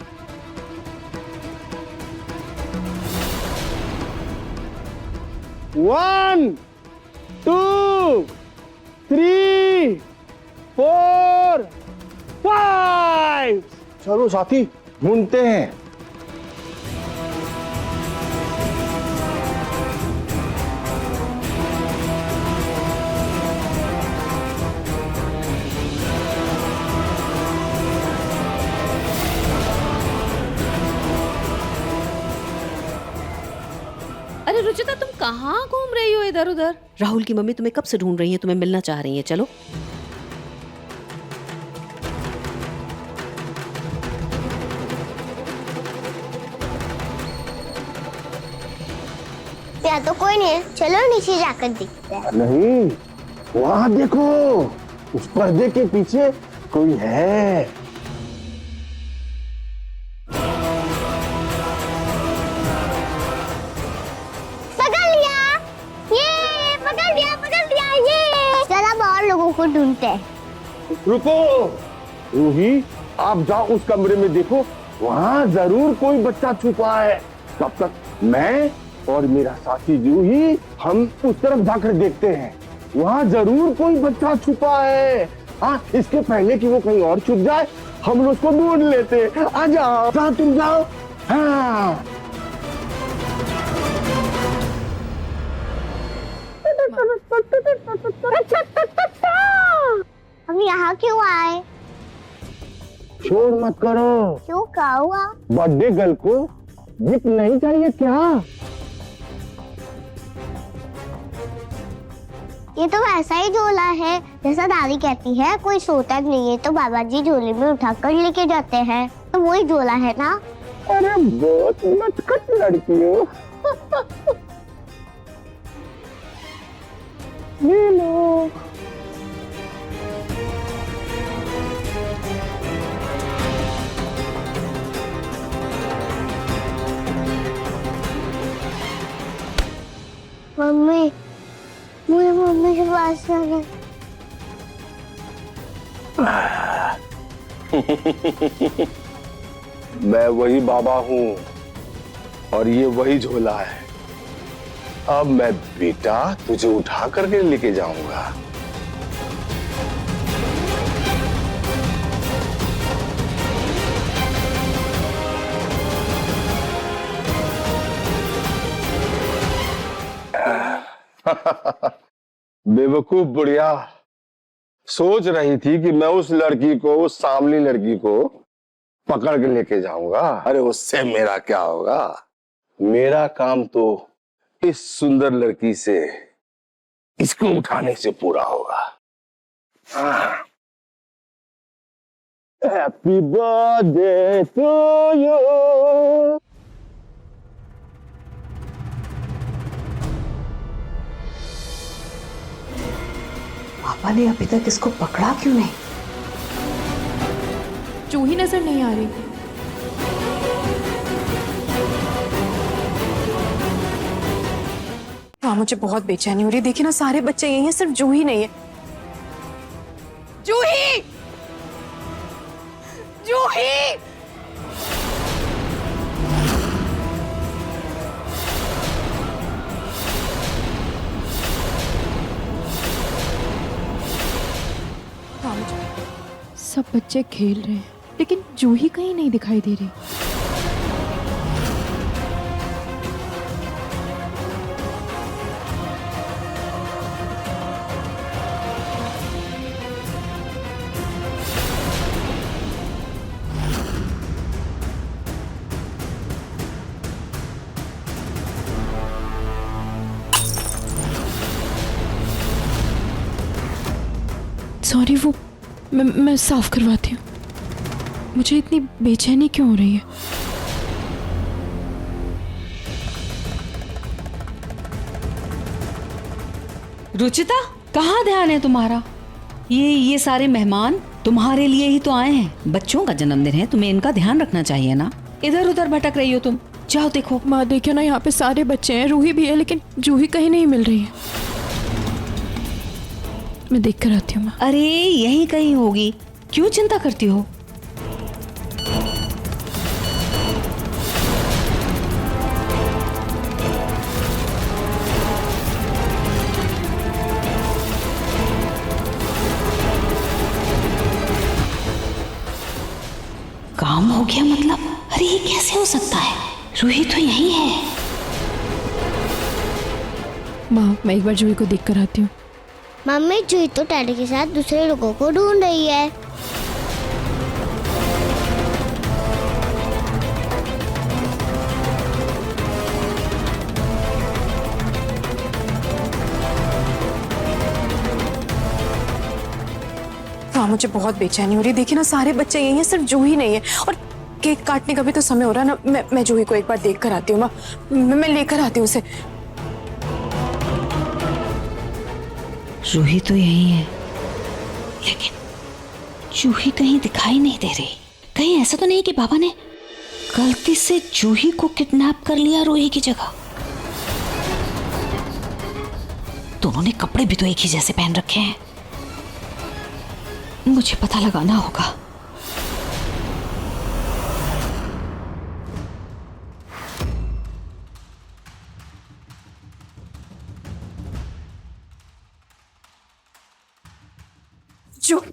One, two, three, four, five. चलो साथी ढूंढते हैं। अरे रुचिता, तुम कहाँ घूम रही हो इधर उधर? राहुल की मम्मी तुम्हें कब से ढूंढ रही है, तुम्हें मिलना चाह रही है। चलो या तो कोई नहीं है, चलो नीचे जाकर देखते हैं। नहीं, वहां देखो, उस पर्दे के पीछे कोई है। पकड़ लिया, ये पकड़ लिया ये। चल अब और लोगों को ढूंढते हैं। रुको, रूही, आप जाओ उस कमरे में देखो, वहाँ जरूर कोई बच्चा छुपा है। तब तक मैं और मेरा साथी जूही हम उस तरफ जाकर देखते हैं, वहाँ जरूर कोई बच्चा छुपा है। हाँ, इसके पहले कि वो कहीं और छुप जाए, हम लोग उसको ढूंढ लेते। आ जाओ, जाओ तुम जाओ। हाँ। हम यहाँ क्यों आए? शोर मत करो। क्यों, क्या हुआ? बर्थडे गर्ल को गिफ्ट नहीं चाहिए क्या? ये तो वैसा ही झोला है जैसा दादी कहती है, कोई सोता नहीं है तो बाबा जी झोले में उठाकर लेके जाते हैं, तो वही झोला है ना। अरे बहुत नटखट लड़की हो। ले लो। मम्मी, मुझे मम्मी के पास जाना है। मैं वही बाबा हूँ और ये वही झोला है। अब मैं बेटा तुझे उठा करके लेके जाऊंगा। बेवकूफ बुढ़िया, सोच रही थी कि मैं उस लड़की को, उस सांवली लड़की को पकड़ के लेके जाऊंगा। अरे उससे मेरा क्या होगा? मेरा काम तो इस सुंदर लड़की से, इसको उठाने से पूरा होगा। Happy birthday to you. पापा ने अभी तक इसको पकड़ा क्यों नहीं? जूही नजर नहीं आ रही। हाँ, मुझे बहुत बेचैनी हो रही है। देखिए ना, सारे बच्चे यही हैं, सिर्फ जूही नहीं है। जूही, जूही। सब बच्चे खेल रहे हैं लेकिन जूही कहीं नहीं दिखाई दे रही। सॉरी, वो मैं साफ करवाती हूँ। मुझे इतनी बेचैनी क्यों हो रही है? रुचिता, कहाँ ध्यान है तुम्हारा? ये सारे मेहमान तुम्हारे लिए ही तो आए हैं। बच्चों का जन्मदिन है, तुम्हें इनका ध्यान रखना चाहिए ना। इधर उधर भटक रही हो तुम। जाओ देखो। माँ देखियो ना, यहाँ पे सारे बच्चे हैं, रूही भी है, लेकिन जूही कहीं नहीं मिल रही है। मैं देख कर आती हूँ। अरे यही कहीं होगी, क्यों चिंता करती हो? काम हो गया मतलब? अरे ये कैसे हो सकता है? रूही तो यही है। माँ, मैं एक बार जूही को देख कर आती हूँ। मम्मी, जूही तो डैडी के साथ दूसरे लोगों को ढूंढ रही है। हाँ, मुझे बहुत बेचैनी हो रही है। देखिए ना, सारे बच्चे यही हैं, सिर्फ जूही नहीं है। और केक काटने का भी तो समय हो रहा है ना। मैं जूही को एक बार देख कर आती हूँ। माँ, मैं लेकर आती हूँ उसे। रूही तो यही है, लेकिन जूही कहीं दिखाई नहीं दे रही। कहीं ऐसा तो नहीं कि बाबा ने गलती से जूही को किडनैप कर लिया रूही की जगह? दोनों ने कपड़े भी तो एक ही जैसे पहन रखे हैं। मुझे पता लगाना होगा चुप।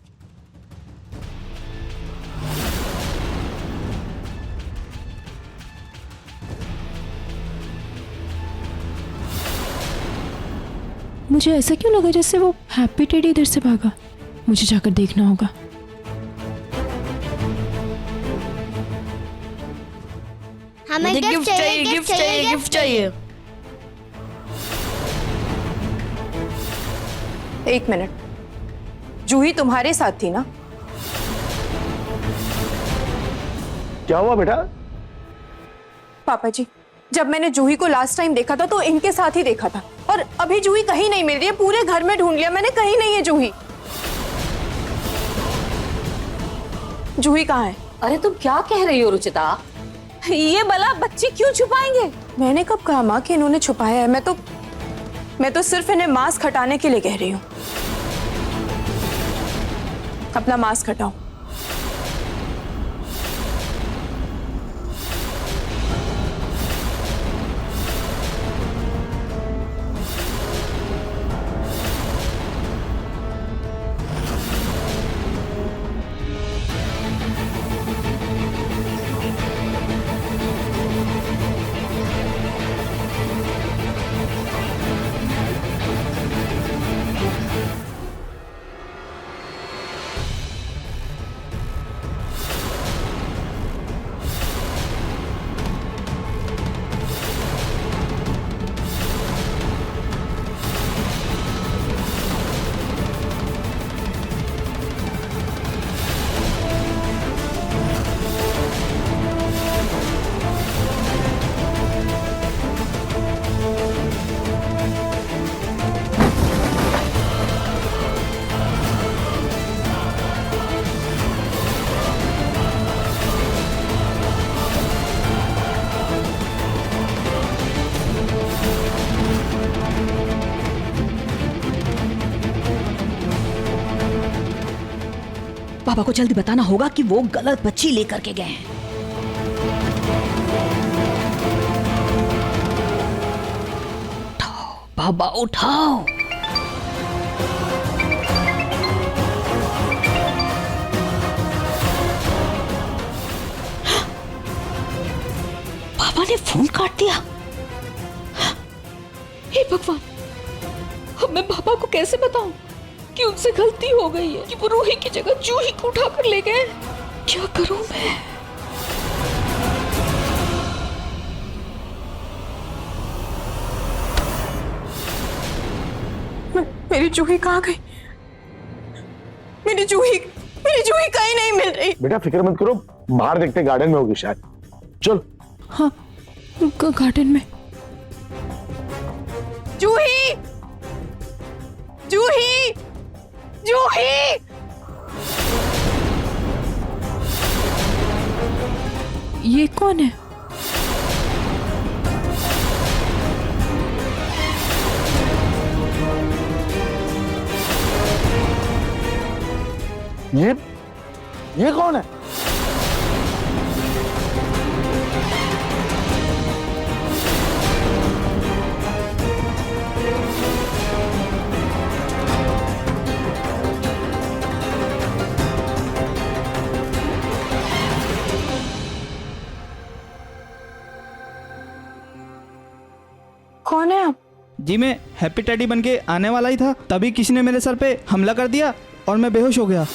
मुझे ऐसा क्यों लगा जैसे वो हैप्पी टेडी इधर से भागा। मुझे जाकर देखना होगा। हमें गिफ्ट चाहिए, गिफ्ट चाहिए, गिफ्ट चाहिए। एक मिनट, जूही तुम्हारे साथ थी ना? क्या हुआ बेटा? पापा जी, जब मैंने जूही को लास्ट टाइम देखा था तो इनके साथ ही देखा था, और अभी जूही कहीं नहीं मिल रही है। पूरे घर में ढूंढ लिया मैंने, कहीं नहीं है जूही। जूही कहाँ है? अरे तुम क्या कह रही हो रुचिता? ये भला बच्ची क्यों छुपाएंगे? मैंने कब कहा माँ कि इन्होंने छुपाया है? मैं तो सिर्फ इन्हें मास्क हटाने के लिए कह रही हूँ। अपना मास्क हटाओ। पापा को जल्दी बताना होगा कि वो गलत बच्ची लेकर के गए हैं। उठाओ बाबा, उठाओ। पापा ने फोन काट दिया। हे भगवान, अब मैं पापा को कैसे बताऊं कि उनसे गलती हो गई है, कि वो रूही की जगह जूही को उठा कर ले गए। क्या करूं मैं? मेरी जूही कहाँ गई? मेरी जूही कहीं नहीं मिल रही। बेटा फिक्र मत करो, बाहर देखते गार्डन में होगी शायद। चल। हाँ, गार्डन में। जूही, जूही, जूही! ये कौन है? ये कौन है? कौन है आप? जी मैं हैप्पी टेडी बन के आने वाला ही था, तभी किसी ने मेरे सर पे हमला कर दिया और मैं बेहोश हो गया।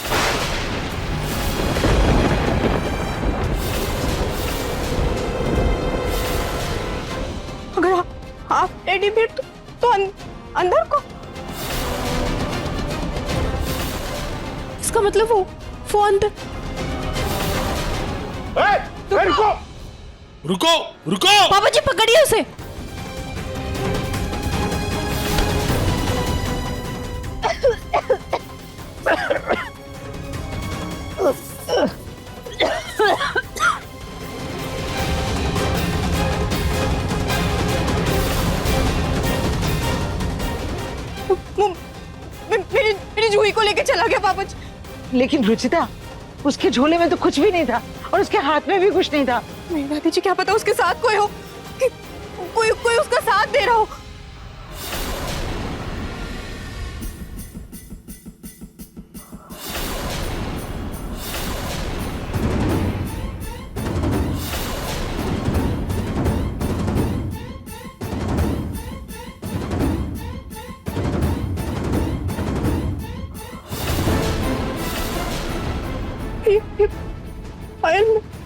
अगर आप टेडी बियर तो अंदर को? इसका मतलब वो अंदर। रुको रुको रुको। पापा जी पकड़िए उसे। मेरी जूही को लेके चला गया पापा जी। लेकिन रुचिता, उसके झोले में तो कुछ भी नहीं था और उसके हाथ में भी कुछ नहीं था। नहीं दादी जी, क्या पता उसके साथ कोई हो, कोई उसका साथ दे रहा हो।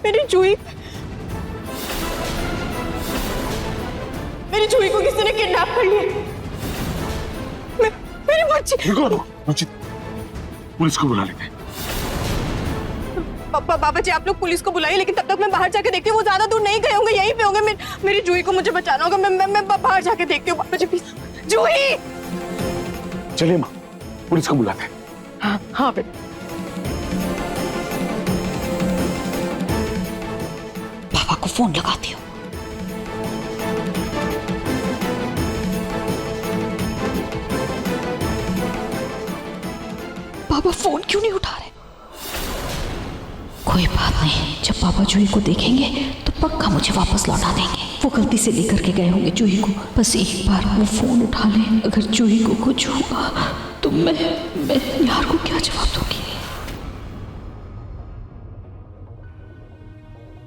मेरी जूही को किसी ने किडनैप कर लिया। मेरी बच्ची। रुचि, पुलिस को बुला लेते हैं। बाबा जी आप लोग पुलिस को बुलाइए, लेकिन तब तक मैं बाहर जाके देखती हूँ। वो ज्यादा दूर नहीं गए होंगे, यहीं पे होंगे। मेरी जूही को मुझे बचाना होगा। मैं बाहर जाके देखती हूँ। बाबा जी प्लीज। जूही। चलिए माँ, पुलिस को बुलाते हैं। हाँ बेटा। पापा को फोन लगाती हूँ। पापा फोन क्यों नहीं उठा रहे? कोई बात नहीं, जब पापा जूही को देखेंगे तो पक्का मुझे वापस लौटा देंगे। वो गलती से लेकर के गए होंगे जूही को। बस एक बार वो फोन उठा लें। अगर जूही को कुछ हुआ तो मैं यार को क्या जवाब दूंगी?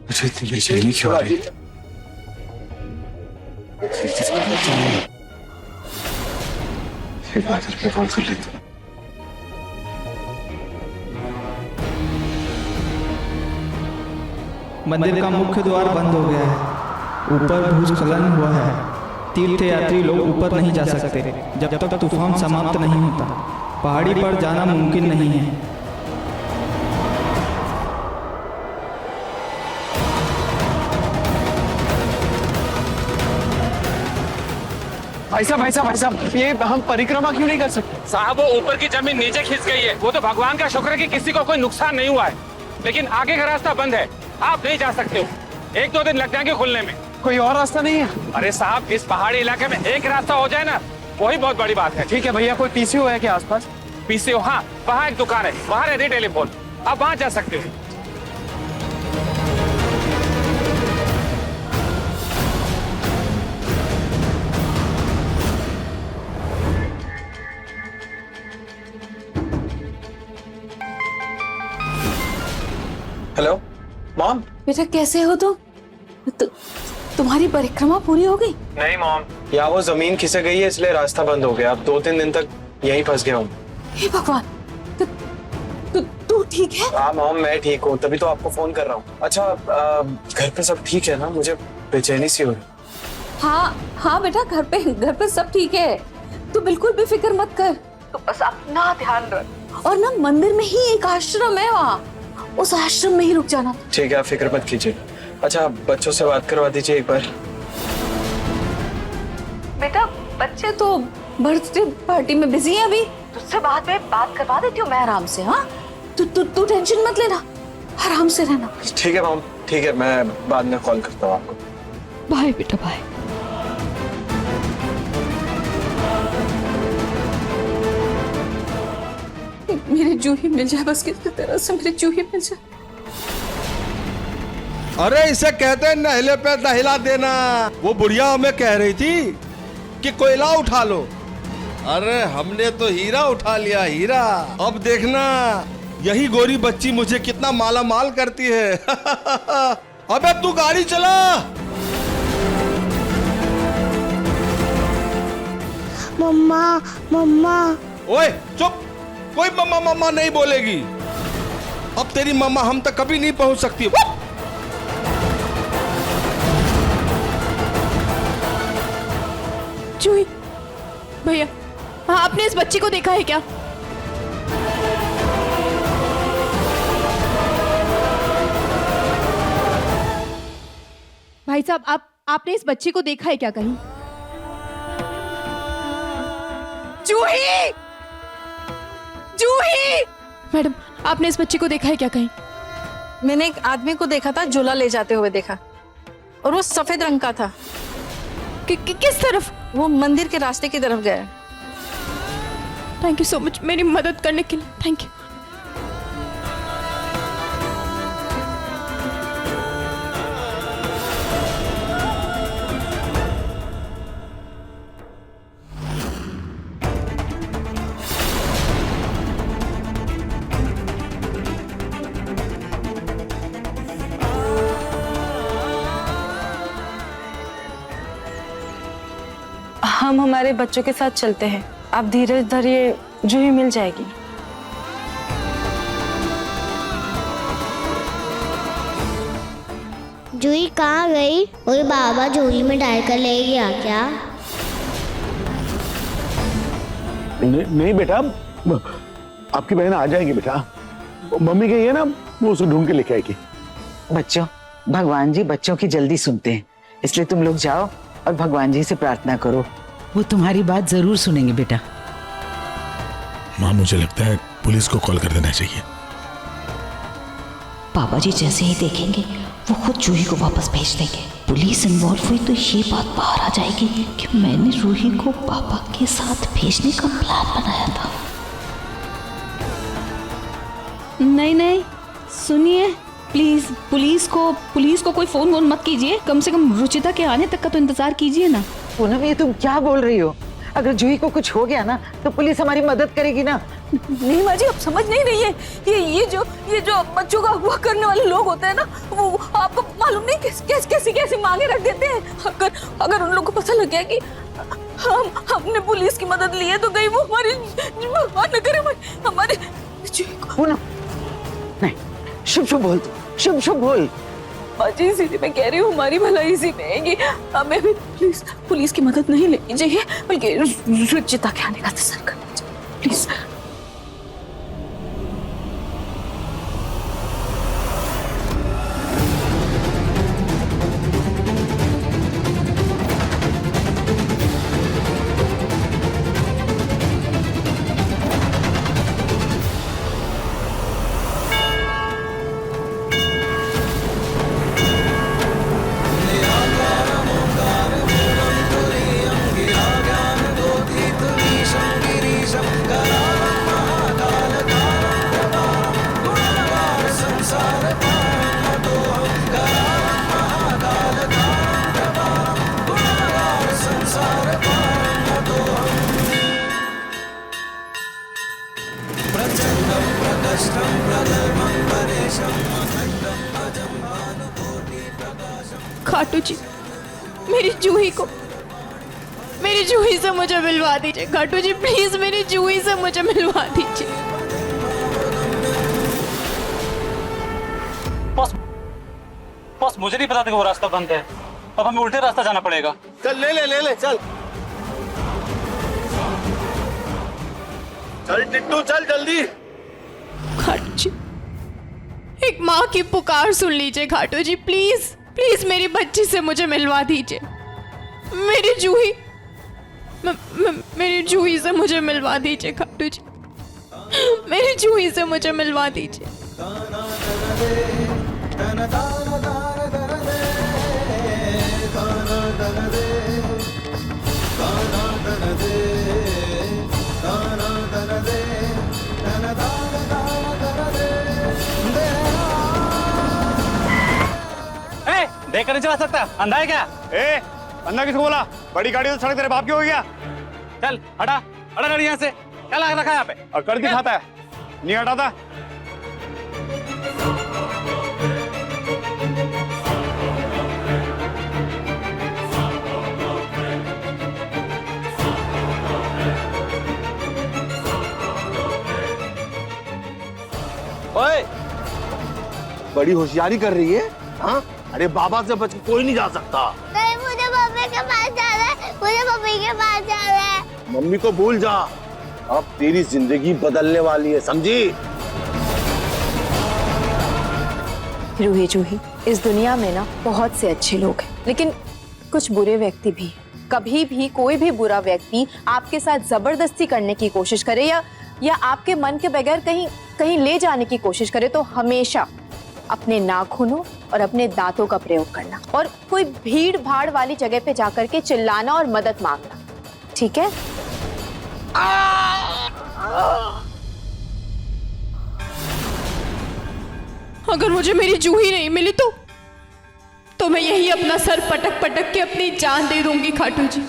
मुझे इतनी बेचैनी क्यों आ रही है? एक बार करके कॉल कर लेता हूँ। मंदिर का मुख्य द्वार बंद हो गया है। ऊपर भूस्खलन हुआ है। तीर्थयात्री लोग ऊपर नहीं जा सकते जब तक तूफान समाप्त नहीं होता। पहाड़ी पर जाना मुमकिन नहीं है। भाई साहब, ये हम परिक्रमा क्यों नहीं कर सकते? साहब, वो ऊपर की जमीन नीचे खिंच गई है। वो तो भगवान का शुक्र है कि किसी को कोई नुकसान नहीं हुआ है, लेकिन आगे का रास्ता बंद है। आप नहीं जा सकते हो। 1-2 दिन लग जाएंगे खुलने में। कोई और रास्ता नहीं है? अरे साहब, इस पहाड़ी इलाके में एक रास्ता हो जाए ना, वही बहुत बड़ी बात है। ठीक है भैया, कोई पीसीओ है क्या आसपास? पीसीओ? हाँ, वहाँ एक दुकान है, वहाँ रहती टेलीफोन। आप वहाँ जा सकते हो। Hello mom. बेटा कैसे हो तुम? तुम्हारी परिक्रमा पूरी हो गई? नहीं मॉम, यहाँ वो जमीन खिसक गई है, इसलिए रास्ता बंद हो गया। अब 2-3 दिन तक यहीं फंस गया हूँ। हे भगवान, तू ठीक है? हाँ मॉम, मैं ठीक हूँ, तभी तो आपको फोन कर रहा हूँ। अच्छा, घर पे सब ठीक है ना? मुझे बेचैनी सी हो रही। हाँ बेटा, घर पे सब ठीक है। तू बिल्कुल भी फिक्र मत कर। तू बस अपना ध्यान रख। और ना मंदिर में ही एक आश्रम है, वहाँ उस आश्रम में ही रुक जाना। ठीक है, आप फिक्र मत कीजिए। अच्छा, बच्चों से बात करवा दीजिए एक बार। बेटा बच्चे तो बर्थडे पार्टी में बिजी हैं अभी। तुझसे बाद में बात करवा देती हूँ मैं आराम से। हाँ, तू टेंशन मत लेना, आराम से रहना। ठीक है मॉम, ठीक है, मैं बाद में कॉल करता हूँ आपको। बाय बेटा, बाय। मेरी जूही मिल जाए, बस किसी तरह से मेरी जूही मिल जाए। अरे इसे कहते हैं नहले पे दहिला देना। वो बुढ़िया हमें कह रही थी कि कोयला उठा लो। अरे हमने तो हीरा उठा लिया, हीरा। अब देखना यही गोरी बच्ची मुझे कितना माला माल करती है। अबे तू गाड़ी चला। मम्मा मम्मा। ओए चुप, कोई मम्मा मम्मा नहीं बोलेगी। अब तेरी मम्मा हम तक कभी नहीं पहुंच सकती। जूही भैया, हाँ, आपने इस बच्ची को देखा है क्या? भाई साहब, आपने इस बच्ची को देखा है क्या कहीं? जूही! जूही! मैडम, आपने इस बच्ची को देखा है क्या कहीं? मैंने एक आदमी को देखा था, झोला ले जाते हुए देखा, और वो सफेद रंग का था। किस तरफ? वो मंदिर के रास्ते की तरफ गया। थैंक यू सो मच मेरी मदद करने के लिए। Thank you. हम हमारे बच्चों के साथ चलते हैं, आप धीरज धरिए, जूही मिल जाएगी। जूही कहाँ गई? और बाबा झोली में डाल कर ले गया क्या? नहीं बेटा, आपकी बहन आ जाएगी बेटा। मम्मी कही है ना, वो उसे ढूंढ के लेके आएगी। बच्चों, भगवान जी बच्चों की जल्दी सुनते हैं, इसलिए तुम लोग जाओ और भगवान जी से प्रार्थना करो, वो तुम्हारी बात जरूर सुनेंगे बेटा। माँ, मुझे लगता है पुलिस को कॉल कर देना चाहिए। पापा जी जैसे ही देखेंगे वो खुद जूही को वापस भेज देंगे। पुलिस इन्वॉल्व हुई तो ये बात बाहर आ जाएगी कि मैंने रूही को पापा के साथ भेजने का प्लान बनाया था। नहीं सुनिए, प्लीज पुलिस को कोई फोन वोन मत कीजिए। कम से कम रुचिता के आने तक का तो इंतजार कीजिए ना। पूनम, ये तुम क्या बोल रही हो? अगर जूही को कुछ हो गया ना तो पुलिस हमारी मदद करेगी ना। नहीं माँ जी, आप समझ नहीं रही है। ये जो बच्चों का अगवा करने वाले लोग होते हैं ना, वो आपको मालूम नहीं कैसी मांगे रख देते हैं। अगर उन लोगों को पता लग गया कि हमने पुलिस की मदद ली है तो गई वो भगवान न करे हमारे पूनम, नहीं, शुभ बोल, शुभ बोल। जी इसीलिए मैं कह रही हूँ, हमारी भलाई इसी में है कि हमें भी पुलिस की मदद नहीं लेनी चाहिए, बल्कि रुचिता के आने का इंतजार करना चाहिए। प्लीज। खाटू जी, मेरी जूही से मुझे मिलवा दीजिए। खाटू जी प्लीज मेरी जूही से मुझे मिलवा दीजिए। बॉस मुझे नहीं पता था कि वो रास्ता बंद है। अब हमें उल्टे रास्ता जाना पड़ेगा। चल ले चल टिट्टू, चल जल्दी। खाटू जी, एक माँ की पुकार सुन लीजिए। खाटू जी प्लीज मेरी बच्ची से मुझे मिलवा दीजिए। मेरी जूही से मुझे मिलवा दीजिए। खाटू जी, मेरी जूही से मुझे मिलवा दीजिए। देख कर नहीं चला सकता, अंधा है क्या? अंधा किसको बोला? बड़ी गाड़ी तो सड़क तेरे बाप की हो गया। चल हटा गाड़ी यहाँ से। क्या लगा रखा है यहाँ पे? और कर के खाता है, नहीं हटाता। ओए, बड़ी होशियारी कर रही है। हाँ, अरे बाबा से बच के कोई नहीं जा सकता। नहीं, मुझे मम्मी के पास जाना है, मुझे मम्मी के पास जाना है। मम्मी को भूल जा, अब तेरी जिंदगी बदलने वाली है, समझी? रूही जूही, इस दुनिया में ना बहुत से अच्छे लोग हैं, लेकिन कुछ बुरे व्यक्ति भी। कभी भी कोई भी बुरा व्यक्ति आपके साथ जबरदस्ती करने की कोशिश करे या आपके मन के बगैर कहीं ले जाने की कोशिश करे तो हमेशा अपने नाखूनों और अपने दांतों का प्रयोग करना और कोई भीड़ भाड़ वाली जगह पे जाकर के चिल्लाना और मदद मांगना, ठीक है? अगर मुझे मेरी जूही नहीं मिली तो मैं यही अपना सर पटक पटक के अपनी जान दे दूंगी। खाटू जी,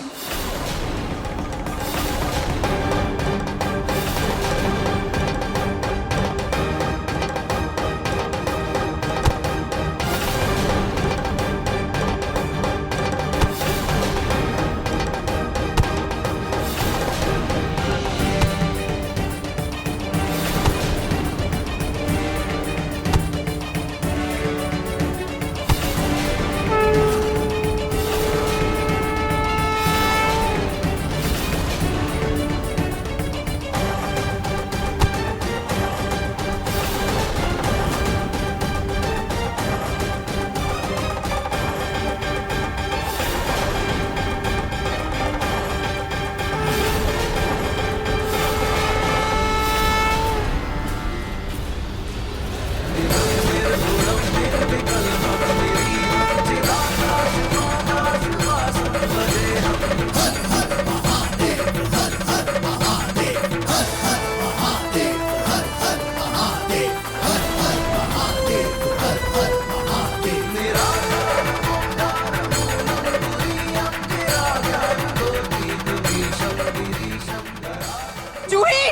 जूही,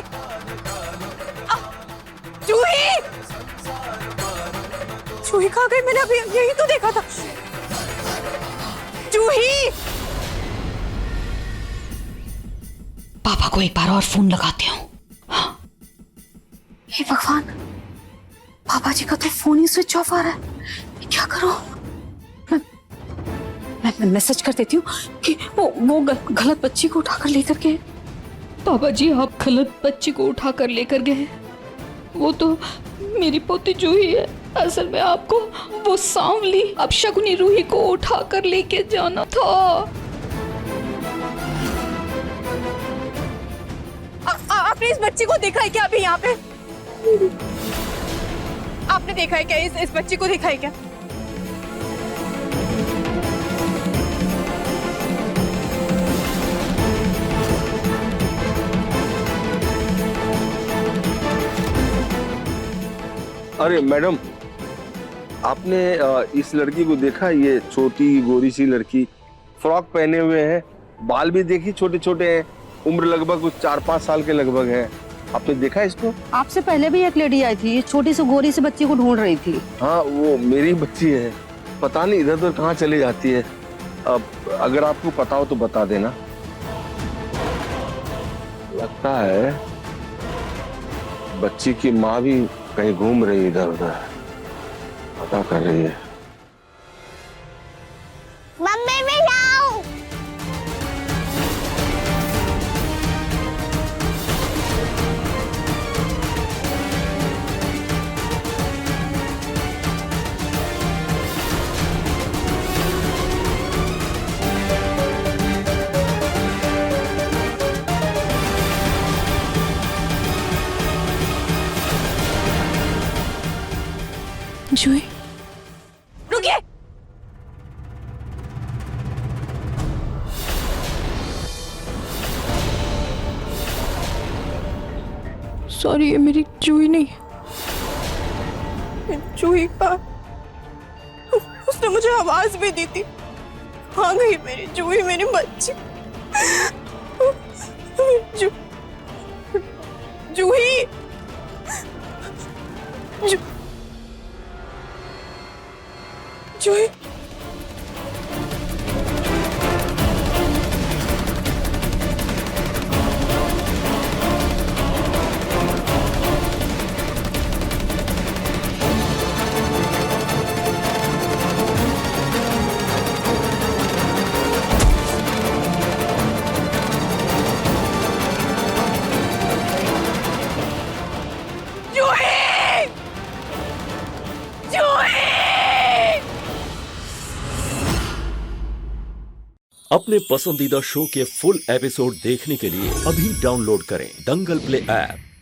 जूही, जूही कहाँ गई? मैंने अभी यही तो देखा था। जूही, पापा को एक बार और फोन लगाती हूँ। हे भगवान, पापा जी का तो फोन ही स्विच ऑफ आ रहा है। मैं क्या करूं? मैं मैसेज कर देती हूँ कि वो गलत बच्ची को उठाकर लेकर गए। पापा जी, आप गलत बच्ची को उठाकर लेकर गए। वो तो मेरी पोती जूही है। असल में आपको वो सांवली अपशकुनी रूही को उठाकर लेके जाना था। आपने इस बच्ची को देखा है क्या अभी यहाँ पे? आपने देखा है क्या? इस बच्ची को देखा है क्या? अरे मैडम, आपने इस लड़की को देखा? ये छोटी गोरी सी लड़की, फ्रॉक पहने हुए है, बाल भी देखी छोटे छोटे हैं, उम्र लगभग कुछ 4-5 साल के लगभग है। आपने देखा इसको? आपसे पहले भी एक लेडी आई थी, छोटी सी गोरी सी बच्ची को ढूंढ रही थी। हाँ, वो मेरी बच्ची है। पता नहीं इधर उधर कहाँ चली जाती है। अब अगर आपको पता हो तो बता देना। लगता है बच्ची की माँ भी कहीं घूम रही इधर उधर, पता कर रही है। मम्मी मैं जाऊं। जूही, रुकिए। सॉरी, ये मेरी जूही नहीं है। जूही का उसने मुझे आवाज भी दी थी। हाँ गई मेरी जूही, मेरी बच्ची। जूही, जूही, अपने पसंदीदा शो के फुल एपिसोड देखने के लिए अभी डाउनलोड करें दंगल प्ले ऐप।